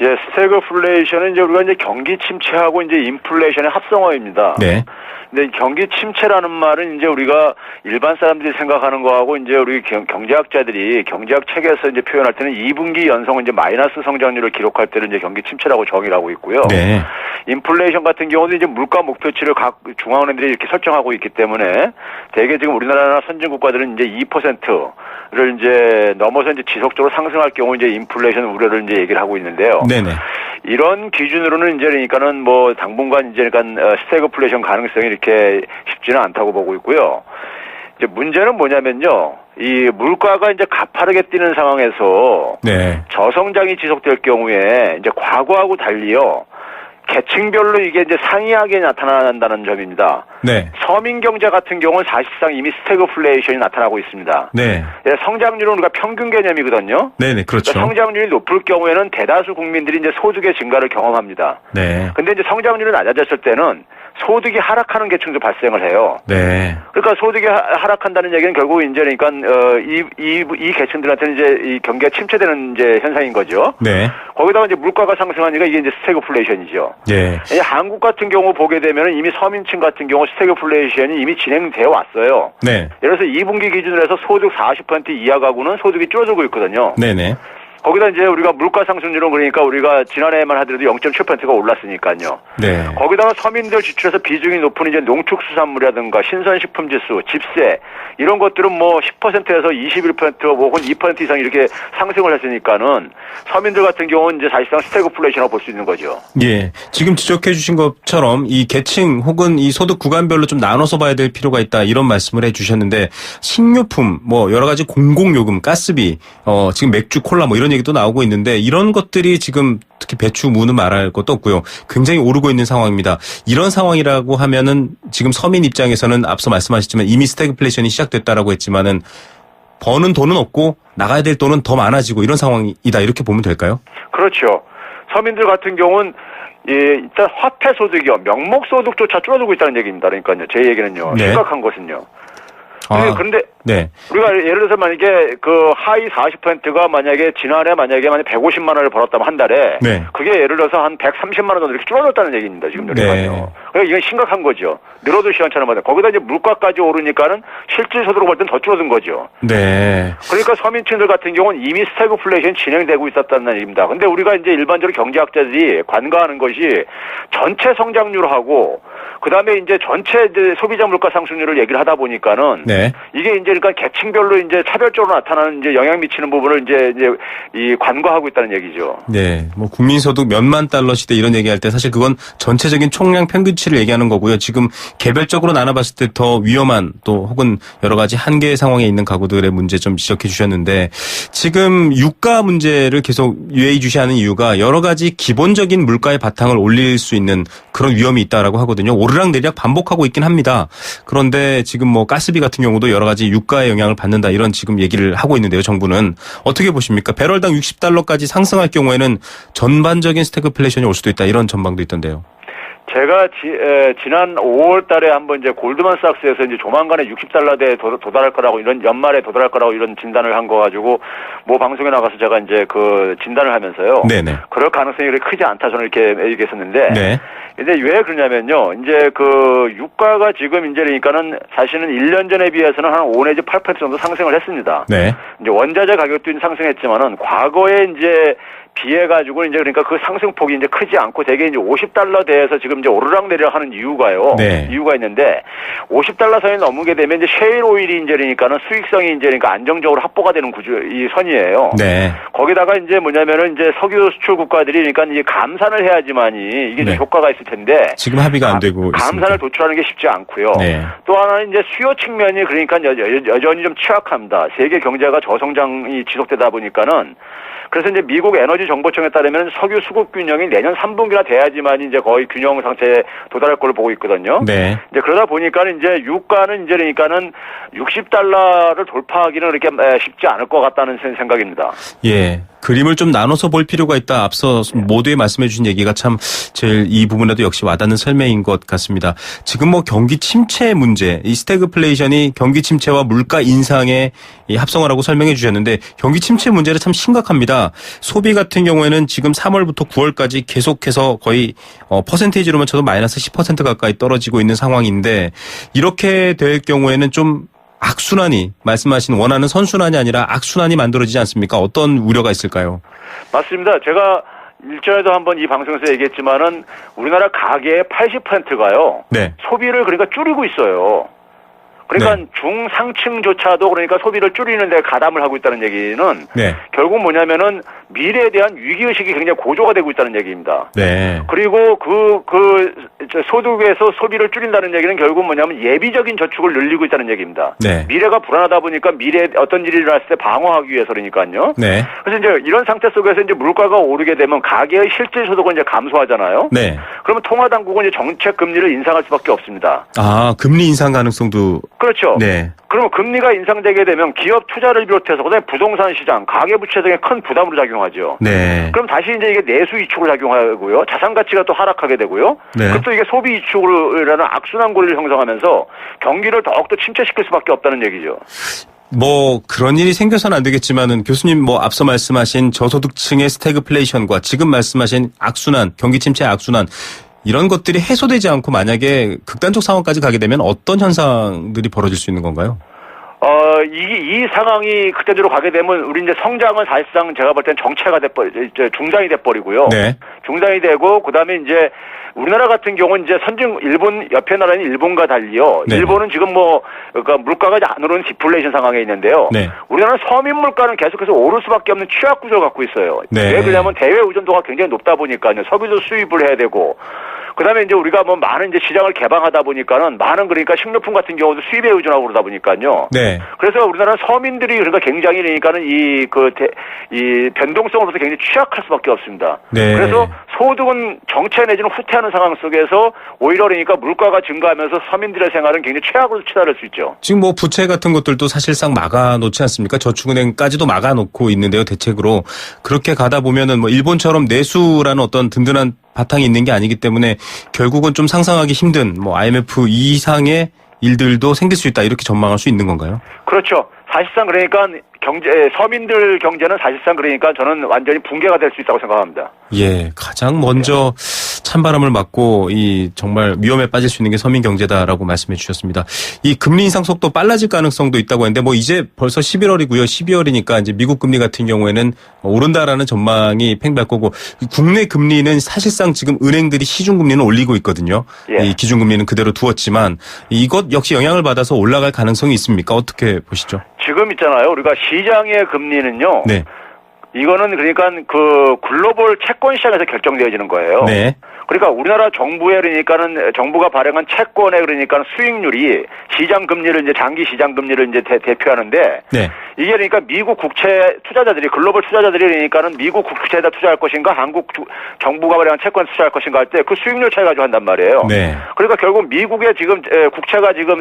예, 스태그플레이션은 이제 우리가 이제 경기 침체하고 이제 인플레이션의 합성어입니다. 네. 근데 경기 침체라는 말은 이제 우리가 일반 사람들이 생각하는 거하고 이제 우리 경제학자들이 경제학 책에서 이제 표현할 때는 2분기 연속 이제 마이너스 성장률을 기록할 때를 이제 경기 침체라고 정의를 하고 있고요. 네. 인플레이션 같은 경우도 이제 물가 목표치를 각 중앙은행들이 이렇게 설정하고 있기 때문에 대개 지금 우리나라나 선진 국가들은 이제 2%를 이제 넘어서 이제 지속적으로 상승할 경우 이제 인플레이션 우려를 이제 얘기를 하고 있는데요. 네네. 이런 기준으로는 이제 그러니까는 뭐 당분간 이제 그러니까 스태그플레이션 가능성이 이렇게 쉽지는 않다고 보고 있고요. 이제 문제는 뭐냐면요. 이 물가가 이제 가파르게 뛰는 상황에서 네. 저성장이 지속될 경우에 이제 과거하고 달리요. 계층별로 이게 이제 상이하게 나타난다는 점입니다. 네. 서민 경제 같은 경우는 사실상 이미 스태그플레이션이 나타나고 있습니다. 네. 성장률은 우리가 평균 개념이거든요. 네네, 그렇죠. 그러니까 성장률이 높을 경우에는 대다수 국민들이 이제 소득의 증가를 경험합니다. 네. 근데 이제 성장률이 낮아졌을 때는 소득이 하락하는 계층도 발생을 해요. 네. 그러니까 소득이 하락한다는 얘기는 결국 이제 그러니까 이 계층들한테는 이제 이 경기가 침체되는 이제 현상인 거죠. 네. 거기다가 이제 물가가 상승하니까 이게 이제 스태그플레이션이죠. 예. 한국 같은 경우 보게 되면은 이미 서민층 같은 경우 스태그플레이션이 이미 진행되어 왔어요. 네. 예를 들어서 2분기 기준으로 해서 소득 40% 이하 가구는 소득이 줄어들고 있거든요. 네네. 거기다 이제 우리가 물가 상승률은 그러니까 우리가 지난해만 하더라도 0.7%가 올랐으니까요. 네. 거기다가 서민들 지출에서 비중이 높은 이제 농축수산물이라든가 신선식품 지수, 집세 이런 것들은 뭐 10%에서 21% 혹은 2% 이상 이렇게 상승을 했으니까는 서민들 같은 경우는 이제 사실상 스태그플레이션이라고 볼 수 있는 거죠. 예. 지금 지적해 주신 것처럼 이 계층 혹은 이 소득 구간별로 좀 나눠서 봐야 될 필요가 있다 이런 말씀을 해 주셨는데 식료품 뭐 여러 가지 공공요금, 가스비, 지금 맥주, 콜라 뭐 이런 얘기도 나오고 있는데 이런 것들이 지금 특히 배추, 무는 말할 것도 없고요. 굉장히 오르고 있는 상황입니다. 이런 상황이라고 하면은 지금 서민 입장에서는 앞서 말씀하셨지만 이미 스태그플레이션이 시작됐다라고 했지만은 버는 돈은 없고 나가야 될 돈은 더 많아지고 이런 상황이다 이렇게 보면 될까요? 그렇죠. 서민들 같은 경우는 일단 화폐 소득이요. 명목 소득조차 줄어들고 있다는 얘기입니다. 그러니까요. 제 얘기는요. 네. 심각한 것은요. 그런데 네. 우리가 예를 들어서 만약에 그 하위 40%가 만약에 지난해 만약에 150만 원을 벌었다면 한 달에 네. 그게 예를 들어서 한 130만 원 정도 이렇게 줄어들었다는 얘기입니다. 지금 그러니까요. 네. 그러니까 이건 심각한 거죠. 늘어도 시원찮은 말이에요. 거기다 이제 물가까지 오르니까는 실질 소득을 볼 땐 더 줄어든 거죠. 네. 그러니까 서민층들 같은 경우는 이미 스태그플레이션이 진행되고 있었다는 얘기입니다. 근데 우리가 이제 일반적으로 경제학자들이 관가하는 것이 전체 성장률하고 그다음에 이제 전체 이제 소비자 물가 상승률을 얘기를 하다 보니까는 네. 이게 이제 그러니까 계층별로 이제 차별적으로 나타나는 이제 영향 미치는 부분을 이제 이 관과하고 있다는 얘기죠. 네. 뭐 국민소득 몇만 달러 시대 이런 얘기할 때 사실 그건 전체적인 총량 평균치를 얘기하는 거고요. 지금 개별적으로 나눠봤을 때 더 위험한 또 혹은 여러 가지 한계 상황에 있는 가구들의 문제 좀 지적해 주셨는데 지금 유가 문제를 계속 예의주시하는 이유가 여러 가지 기본적인 물가의 바탕을 올릴 수 있는 그런 위험이 있다라고 하거든요. 오르락내리락 반복하고 있긴 합니다. 그런데 지금 뭐 가스비 같은 경우도 여러 가지 유가의 영향을 받는다 이런 지금 얘기를 하고 있는데요. 정부는 어떻게 보십니까? 배럴당 60달러까지 상승할 경우에는 전반적인 스태그플레이션이 올 수도 있다 이런 전망도 있던데요. 제가 지난 5월 달에 한번 이제 골드만삭스에서 이제 조만간에 60달러대에 도달할 거라고 이런 연말에 도달할 거라고 이런 진단을 한 거 가지고 뭐 방송에 나가서 제가 이제 그 진단을 하면서요. 네네. 그럴 가능성이 그렇게 크지 않다 저는 이렇게 얘기했었는데. 네. 근데 왜 그러냐면요. 이제 그 유가가 지금 이제 그러니까는 사실은 1년 전에 비해서는 한 5 내지 8% 정도 상승을 했습니다. 네. 이제 원자재 가격도 상승했지만은 과거에 이제 비해가지고 이제 그러니까 그 상승폭이 이제 크지 않고 대개 이제 50달러 대에서 지금 이제 오르락내리락 하는 이유가요. 네. 이유가 있는데 50달러 선이 넘게 되면 이제 셰일 오일이 이제 그러니까는 수익성이 이제 그러니까 안정적으로 확보가 되는 이 선이에요. 네. 거기다가 이제 뭐냐면은 이제 석유 수출 국가들이 그러니까 이제 감산을 해야지만이 이게 네. 효과가 있을 텐데 지금 합의가 안 되고 감산을 도출하는 게 쉽지 않고요. 네. 또 하나는 이제 수요 측면이 그러니까 여전히 좀 취약합니다. 세계 경제가 저성장이 지속되다 보니까는 그래서 이제 미국 에너지 정보청에 따르면 석유 수급 균형이 내년 3분기나 돼야지만 이제 거의 균형 상태에 도달할 걸로 보고 있거든요. 네. 이제 그러다 보니까는 이제 유가는 이제 그러니까는 60달러를 돌파하기는 그렇게 쉽지 않을 것 같다는 생각입니다. 예. 그림을 좀 나눠서 볼 필요가 있다. 앞서 모두에 말씀해 주신 얘기가 참 제일 이 부분에도 역시 와닿는 설명인 것 같습니다. 지금 뭐 경기 침체 문제, 이 스태그플레이션이 경기 침체와 물가 인상의 이 합성어라고 설명해 주셨는데 경기 침체 문제는 참 심각합니다. 소비 같은 경우에는 지금 3월부터 9월까지 계속해서 거의 퍼센테이지로만 쳐도 마이너스 10% 가까이 떨어지고 있는 상황인데 이렇게 될 경우에는 좀 악순환이 말씀하신 원하는 선순환이 아니라 악순환이 만들어지지 않습니까? 어떤 우려가 있을까요? 맞습니다. 제가 일전에도 한번 이 방송에서 얘기했지만은 우리나라 가계의 80%가요. 네. 소비를 그러니까 줄이고 있어요. 그러니까 네. 중상층조차도 그러니까 소비를 줄이는 데 가담을 하고 있다는 얘기는 네. 결국 뭐냐면은 미래에 대한 위기의식이 굉장히 고조가 되고 있다는 얘기입니다. 네. 그리고 소득에서 소비를 줄인다는 얘기는 결국 뭐냐면 예비적인 저축을 늘리고 있다는 얘기입니다. 네. 미래가 불안하다 보니까 미래에 어떤 일이 일어났을 때 방어하기 위해서 그러니까요. 네. 그래서 이제 이런 상태 속에서 이제 물가가 오르게 되면 가계의 실질 소득은 이제 감소하잖아요. 네. 그러면 통화당국은 이제 정책 금리를 인상할 수밖에 없습니다. 아, 금리 인상 가능성도 그렇죠. 네. 그러면 금리가 인상되게 되면 기업 투자를 비롯해서 그다음에 부동산 시장, 가계부채 등에 큰 부담으로 작용하죠. 네. 그럼 다시 이제 이게 내수 위축으로 작용하고요. 자산 가치가 또 하락하게 되고요. 네. 그것도 이게 소비 위축으로라는 악순환 고리를 형성하면서 경기를 더욱더 침체시킬 수밖에 없다는 얘기죠. 뭐 그런 일이 생겨서는 안 되겠지만은 교수님 뭐 앞서 말씀하신 저소득층의 스태그플레이션과 지금 말씀하신 악순환, 경기 침체 악순환 이런 것들이 해소되지 않고 만약에 극단적 상황까지 가게 되면 어떤 현상들이 벌어질 수 있는 건가요? 이 상황이 극단적으로 가게 되면 우리 이제 성장은 사실상 제가 볼 땐 정체가 중단이 돼버리고요. 네. 중단이 되고 그다음에 이제 우리나라 같은 경우는 이제 일본 옆에 나라는 일본과 달리요. 네. 일본은 지금 그러니까 물가가 안 오르는 디플레이션 상황에 있는데요. 네. 우리나라는 서민 물가는 계속해서 오를 수밖에 없는 취약 구조를 갖고 있어요. 네. 왜 그러냐면 대외 의존도가 굉장히 높다 보니까요. 석유도 수입을 해야 되고. 그다음에 이제 우리가 많은 이제 시장을 개방하다 보니까는 많은 그러니까 식료품 같은 경우도 수입에 의존하고 그러다 보니까요. 네. 그래서 우리나라는 서민들이 그러니까 굉장히 그러니까는 이 변동성으로서 굉장히 취약할 수밖에 없습니다. 네. 그래서 소득은 정체 내지는 후퇴하는 상황 속에서 오히려 그러니까 물가가 증가하면서 서민들의 생활은 굉장히 최악으로 치달을 수 있죠. 지금 뭐 부채 같은 것들도 사실상 막아놓지 않습니까? 저축은행까지도 막아놓고 있는데요, 대책으로. 그렇게 가다 보면은 뭐 일본처럼 내수라는 어떤 든든한 바탕이 있는 게 아니기 때문에 결국은 좀 상상하기 힘든 뭐 IMF 이상의 일들도 생길 수 있다 이렇게 전망할 수 있는 건가요? 그렇죠. 사실상 그러니까 서민들 경제는 사실상 그러니까 저는 완전히 붕괴가 될 수 있다고 생각합니다. 예, 가장 먼저 찬바람을 맞고 정말 위험에 빠질 수 있는 게 서민 경제다라고 말씀해 주셨습니다. 이 금리 인상 속도 빨라질 가능성도 있다고 했는데 뭐 이제 벌써 11월이고요. 12월이니까 이제 미국 금리 같은 경우에는 오른다라는 전망이 팽배할 거고 국내 금리는 사실상 지금 은행들이 시중 금리는 올리고 있거든요. 예. 이 기준 금리는 그대로 두었지만 이것 역시 영향을 받아서 올라갈 가능성이 있습니까? 어떻게 보시죠? 지금 있잖아요. 우리가 시장의 금리는요. 네. 이거는 그러니까 그 글로벌 채권 시장에서 결정되어지는 거예요. 네. 그러니까 우리나라 정부에 그러니까는 정부가 발행한 채권의 그러니까 수익률이 시장 금리를 이제 장기 시장 금리를 이제 대표하는데 네. 이게 그러니까 미국 국채 투자자들이 글로벌 투자자들이 그러니까는 미국 국채에다 투자할 것인가 한국 정부가 발행한 채권 투자할 것인가 할 때 그 수익률 차이 가지고 한단 말이에요. 네. 그러니까 결국 미국의 지금 국채가 지금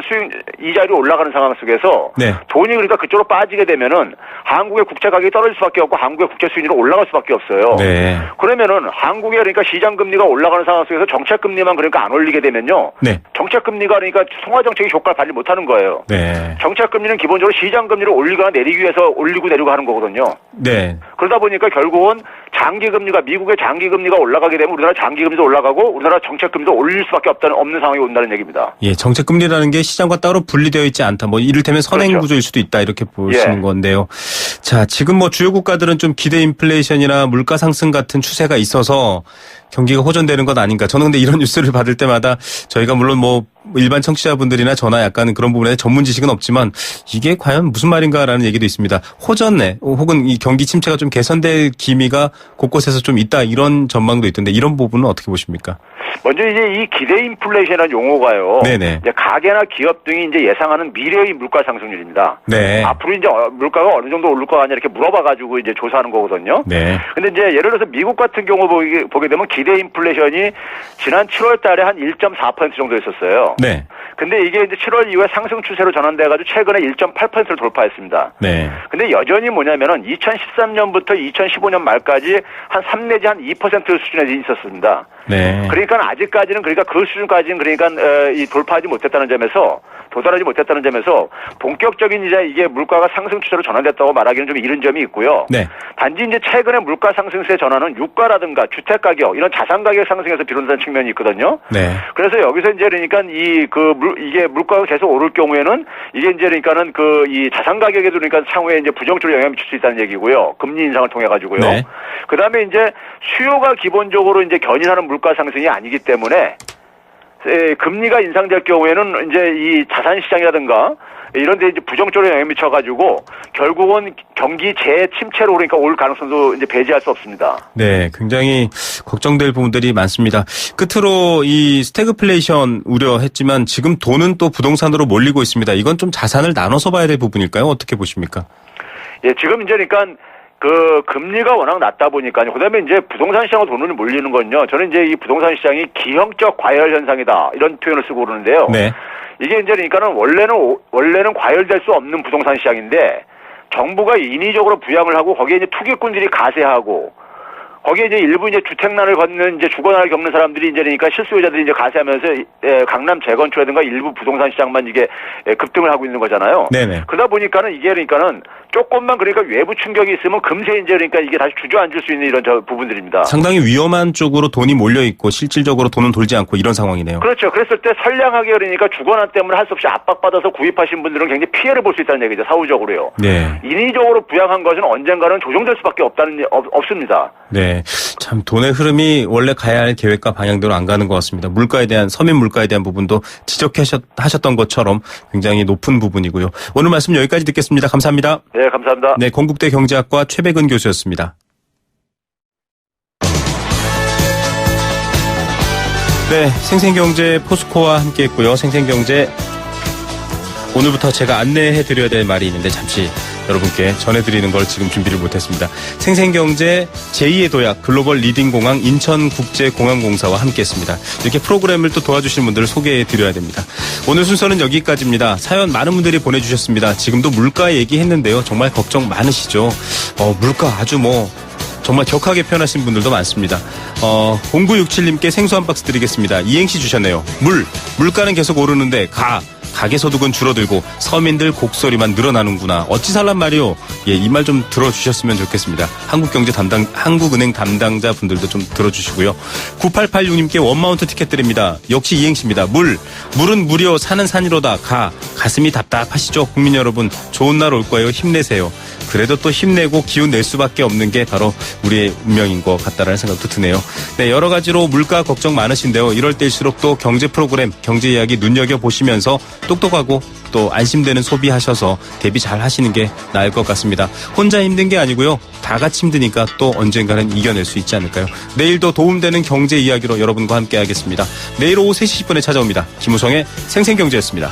이자율이 올라가는 상황 속에서 네. 돈이 그러니까 그쪽으로 빠지게 되면은 한국의 국채 가격이 떨어질 수밖에 없고 한국의 국채 수익률이 올라갈 수밖에 없어요. 네. 그러면은 한국의 그러니까 시장 금리가 올라가는 상황 속에서 정책 금리만 그러니까 안 올리게 되면요. 네. 정책 금리가 그러니까 통화 정책이 효과를 발휘 못하는 거예요. 네. 정책 금리는 기본적으로 시장 금리를 올리거나 내리기 위해서 올리고 내리고 하는 거거든요. 네. 그러다 보니까 결국은 장기 금리가 미국의 장기 금리가 올라가게 되면 우리나라 장기 금리도 올라가고 우리나라 정책 금리도 올릴 수밖에 없는 상황이 온다는 얘기입니다. 예, 정책 금리라는 게 시장과 따로 분리되어 있지 않다. 뭐 이를테면 선행 그렇죠. 구조일 수도 있다 이렇게 보시는 예. 건데요. 자, 지금 뭐 주요 국가들은 좀 기대 인플레이션이나 물가 상승 같은 추세가 있어서 경기가 호전되는 것 아닌가. 저는 근데 이런 뉴스를 받을 때마다 저희가 물론 뭐 일반 청취자분들이나 저나 약간 그런 부분에 전문 지식은 없지만 이게 과연 무슨 말인가라는 얘기도 있습니다. 호전네 혹은 이 경기 침체가 좀 개선될 기미가 곳곳에서 좀 있다 이런 전망도 있던데 이런 부분은 어떻게 보십니까? 먼저 이제 이 기대 인플레이션이라는 용어가요. 네네. 이제 가게나 기업 등이 이제 예상하는 미래의 물가 상승률입니다. 네. 앞으로 이제 물가가 어느 정도 오를 거 아니냐 이렇게 물어봐가지고 이제 조사하는 거거든요. 네. 근데 이제 예를 들어서 미국 같은 경우 보게 되면 기대 인플레이션이 지난 7월 달에 한 1.4% 정도였었어요. 네. 근데 이게 이제 7월 이후에 상승 추세로 전환돼가지고 최근에 1.8%를 돌파했습니다. 네. 근데 여전히 뭐냐면은 2013년부터 2015년 말까지 한 3 내지 한 2% 수준에 있었습니다. 네. 그러니까 아직까지는 그러니까 그 수준까지는 그러니까 이 돌파하지 못했다는 점에서 도달하지 못했다는 점에서 본격적인 이제 이게 물가가 상승 추세로 전환됐다고 말하기는 좀 이른 점이 있고요. 네. 단지 이제 최근에 물가 상승세 전환은 유가라든가 주택 가격 이런 자산 가격 상승에서 비롯된 측면이 있거든요. 네. 그래서 여기서 이제 그러니까 이게 물가가 계속 오를 경우에는 이게 이제 그러니까는 이 자산 가격에도 그러니까 향후에 이제 부정적으로 영향을 미칠 수 있다는 얘기고요. 금리 인상을 통해 가지고요. 네. 그다음에 이제 수요가 기본적으로 이제 견인하는 물가 상승이 아니기 때문에 금리가 인상될 경우에는 이제 이 자산 시장이라든가 이런 데 이제 부정적으로 영향을 미쳐가지고 결국은 경기 재침체로 그러니까 올 가능성도 이제 배제할 수 없습니다. 네, 굉장히 걱정될 부분들이 많습니다. 끝으로 이 스태그플레이션 우려했지만 지금 돈은 또 부동산으로 몰리고 있습니다. 이건 좀 자산을 나눠서 봐야 될 부분일까요? 어떻게 보십니까? 예, 지금 이제 그러니까 그 금리가 워낙 낮다 보니까요. 그다음에 이제 부동산 시장으로 돈을 몰리는 건요. 저는 이제 이 부동산 시장이 기형적 과열 현상이다 이런 표현을 쓰고 그러는데요. 네. 이게 이제 그러니까는 원래는 과열될 수 없는 부동산 시장인데 정부가 인위적으로 부양을 하고 거기에 이제 투기꾼들이 가세하고 거기에 이제 일부 이제 주택난을 걷는 이제 주거난을 겪는 사람들이 이제 그러니까 실수요자들이 이제 가세하면서 강남 재건축이라든가 일부 부동산 시장만 이게 급등을 하고 있는 거잖아요. 네네. 그러다 보니까는 이게 그러니까는 조금만 그러니까 외부 충격이 있으면 금세 이제 그러니까 이게 다시 주저앉을 수 있는 이런 부분들입니다. 상당히 위험한 쪽으로 돈이 몰려 있고 실질적으로 돈은 돌지 않고 이런 상황이네요. 그렇죠. 그랬을 때 선량하게 그러니까 주거난 때문에 할 수 없이 압박받아서 구입하신 분들은 굉장히 피해를 볼 수 있다는 얘기죠. 사후적으로요. 네. 인위적으로 부양한 것은 언젠가는 조정될 수밖에 없습니다. 네. 참 돈의 흐름이 원래 가야 할 계획과 방향대로 안 가는 것 같습니다. 서민 물가에 대한 부분도 지적하셨던 것처럼 굉장히 높은 부분이고요. 오늘 말씀 여기까지 듣겠습니다. 감사합니다. 네, 감사합니다. 네, 건국대 경제학과 최백은 교수였습니다. 네, 생생경제 포스코와 함께했고요. 생생경제 오늘부터 제가 안내해드려야 될 말이 있는데 잠시 여러분께 전해드리는 걸 지금 준비를 못했습니다. 생생경제 제2의 도약 글로벌 리딩공항 인천국제공항공사와 함께했습니다. 이렇게 프로그램을 또 도와주시는 분들을 소개해드려야 됩니다. 오늘 순서는 여기까지입니다. 사연 많은 분들이 보내주셨습니다. 지금도 물가 얘기했는데요. 정말 걱정 많으시죠? 물가 아주 정말 격하게 표현하신 분들도 많습니다. 0967님께 생수 한 박스 드리겠습니다. 이행시 주셨네요. 물가는 계속 오르는데 가계소득은 줄어들고 서민들 곡소리만 늘어나는구나. 어찌 살란 말이요? 예, 이 말 좀 들어주셨으면 좋겠습니다. 한국은행 담당자 분들도 좀 들어주시고요. 9886님께 원마운트 티켓 드립니다. 역시 이행시입니다. 물은 무려 사는 산이로다. 가슴이 답답하시죠? 국민 여러분, 좋은 날 올 거예요. 힘내세요. 그래도 또 힘내고 기운 낼 수밖에 없는 게 바로 우리의 운명인 것 같다라는 생각도 드네요. 네, 여러 가지로 물가 걱정 많으신데요. 이럴 때일수록 또 경제 프로그램, 경제 이야기 눈여겨보시면서 똑똑하고 또 안심되는 소비하셔서 대비 잘 하시는 게 나을 것 같습니다. 혼자 힘든 게 아니고요. 다 같이 힘드니까 또 언젠가는 이겨낼 수 있지 않을까요? 내일도 도움되는 경제 이야기로 여러분과 함께 하겠습니다. 내일 오후 3시 10분에 찾아옵니다. 김우성의 생생경제였습니다.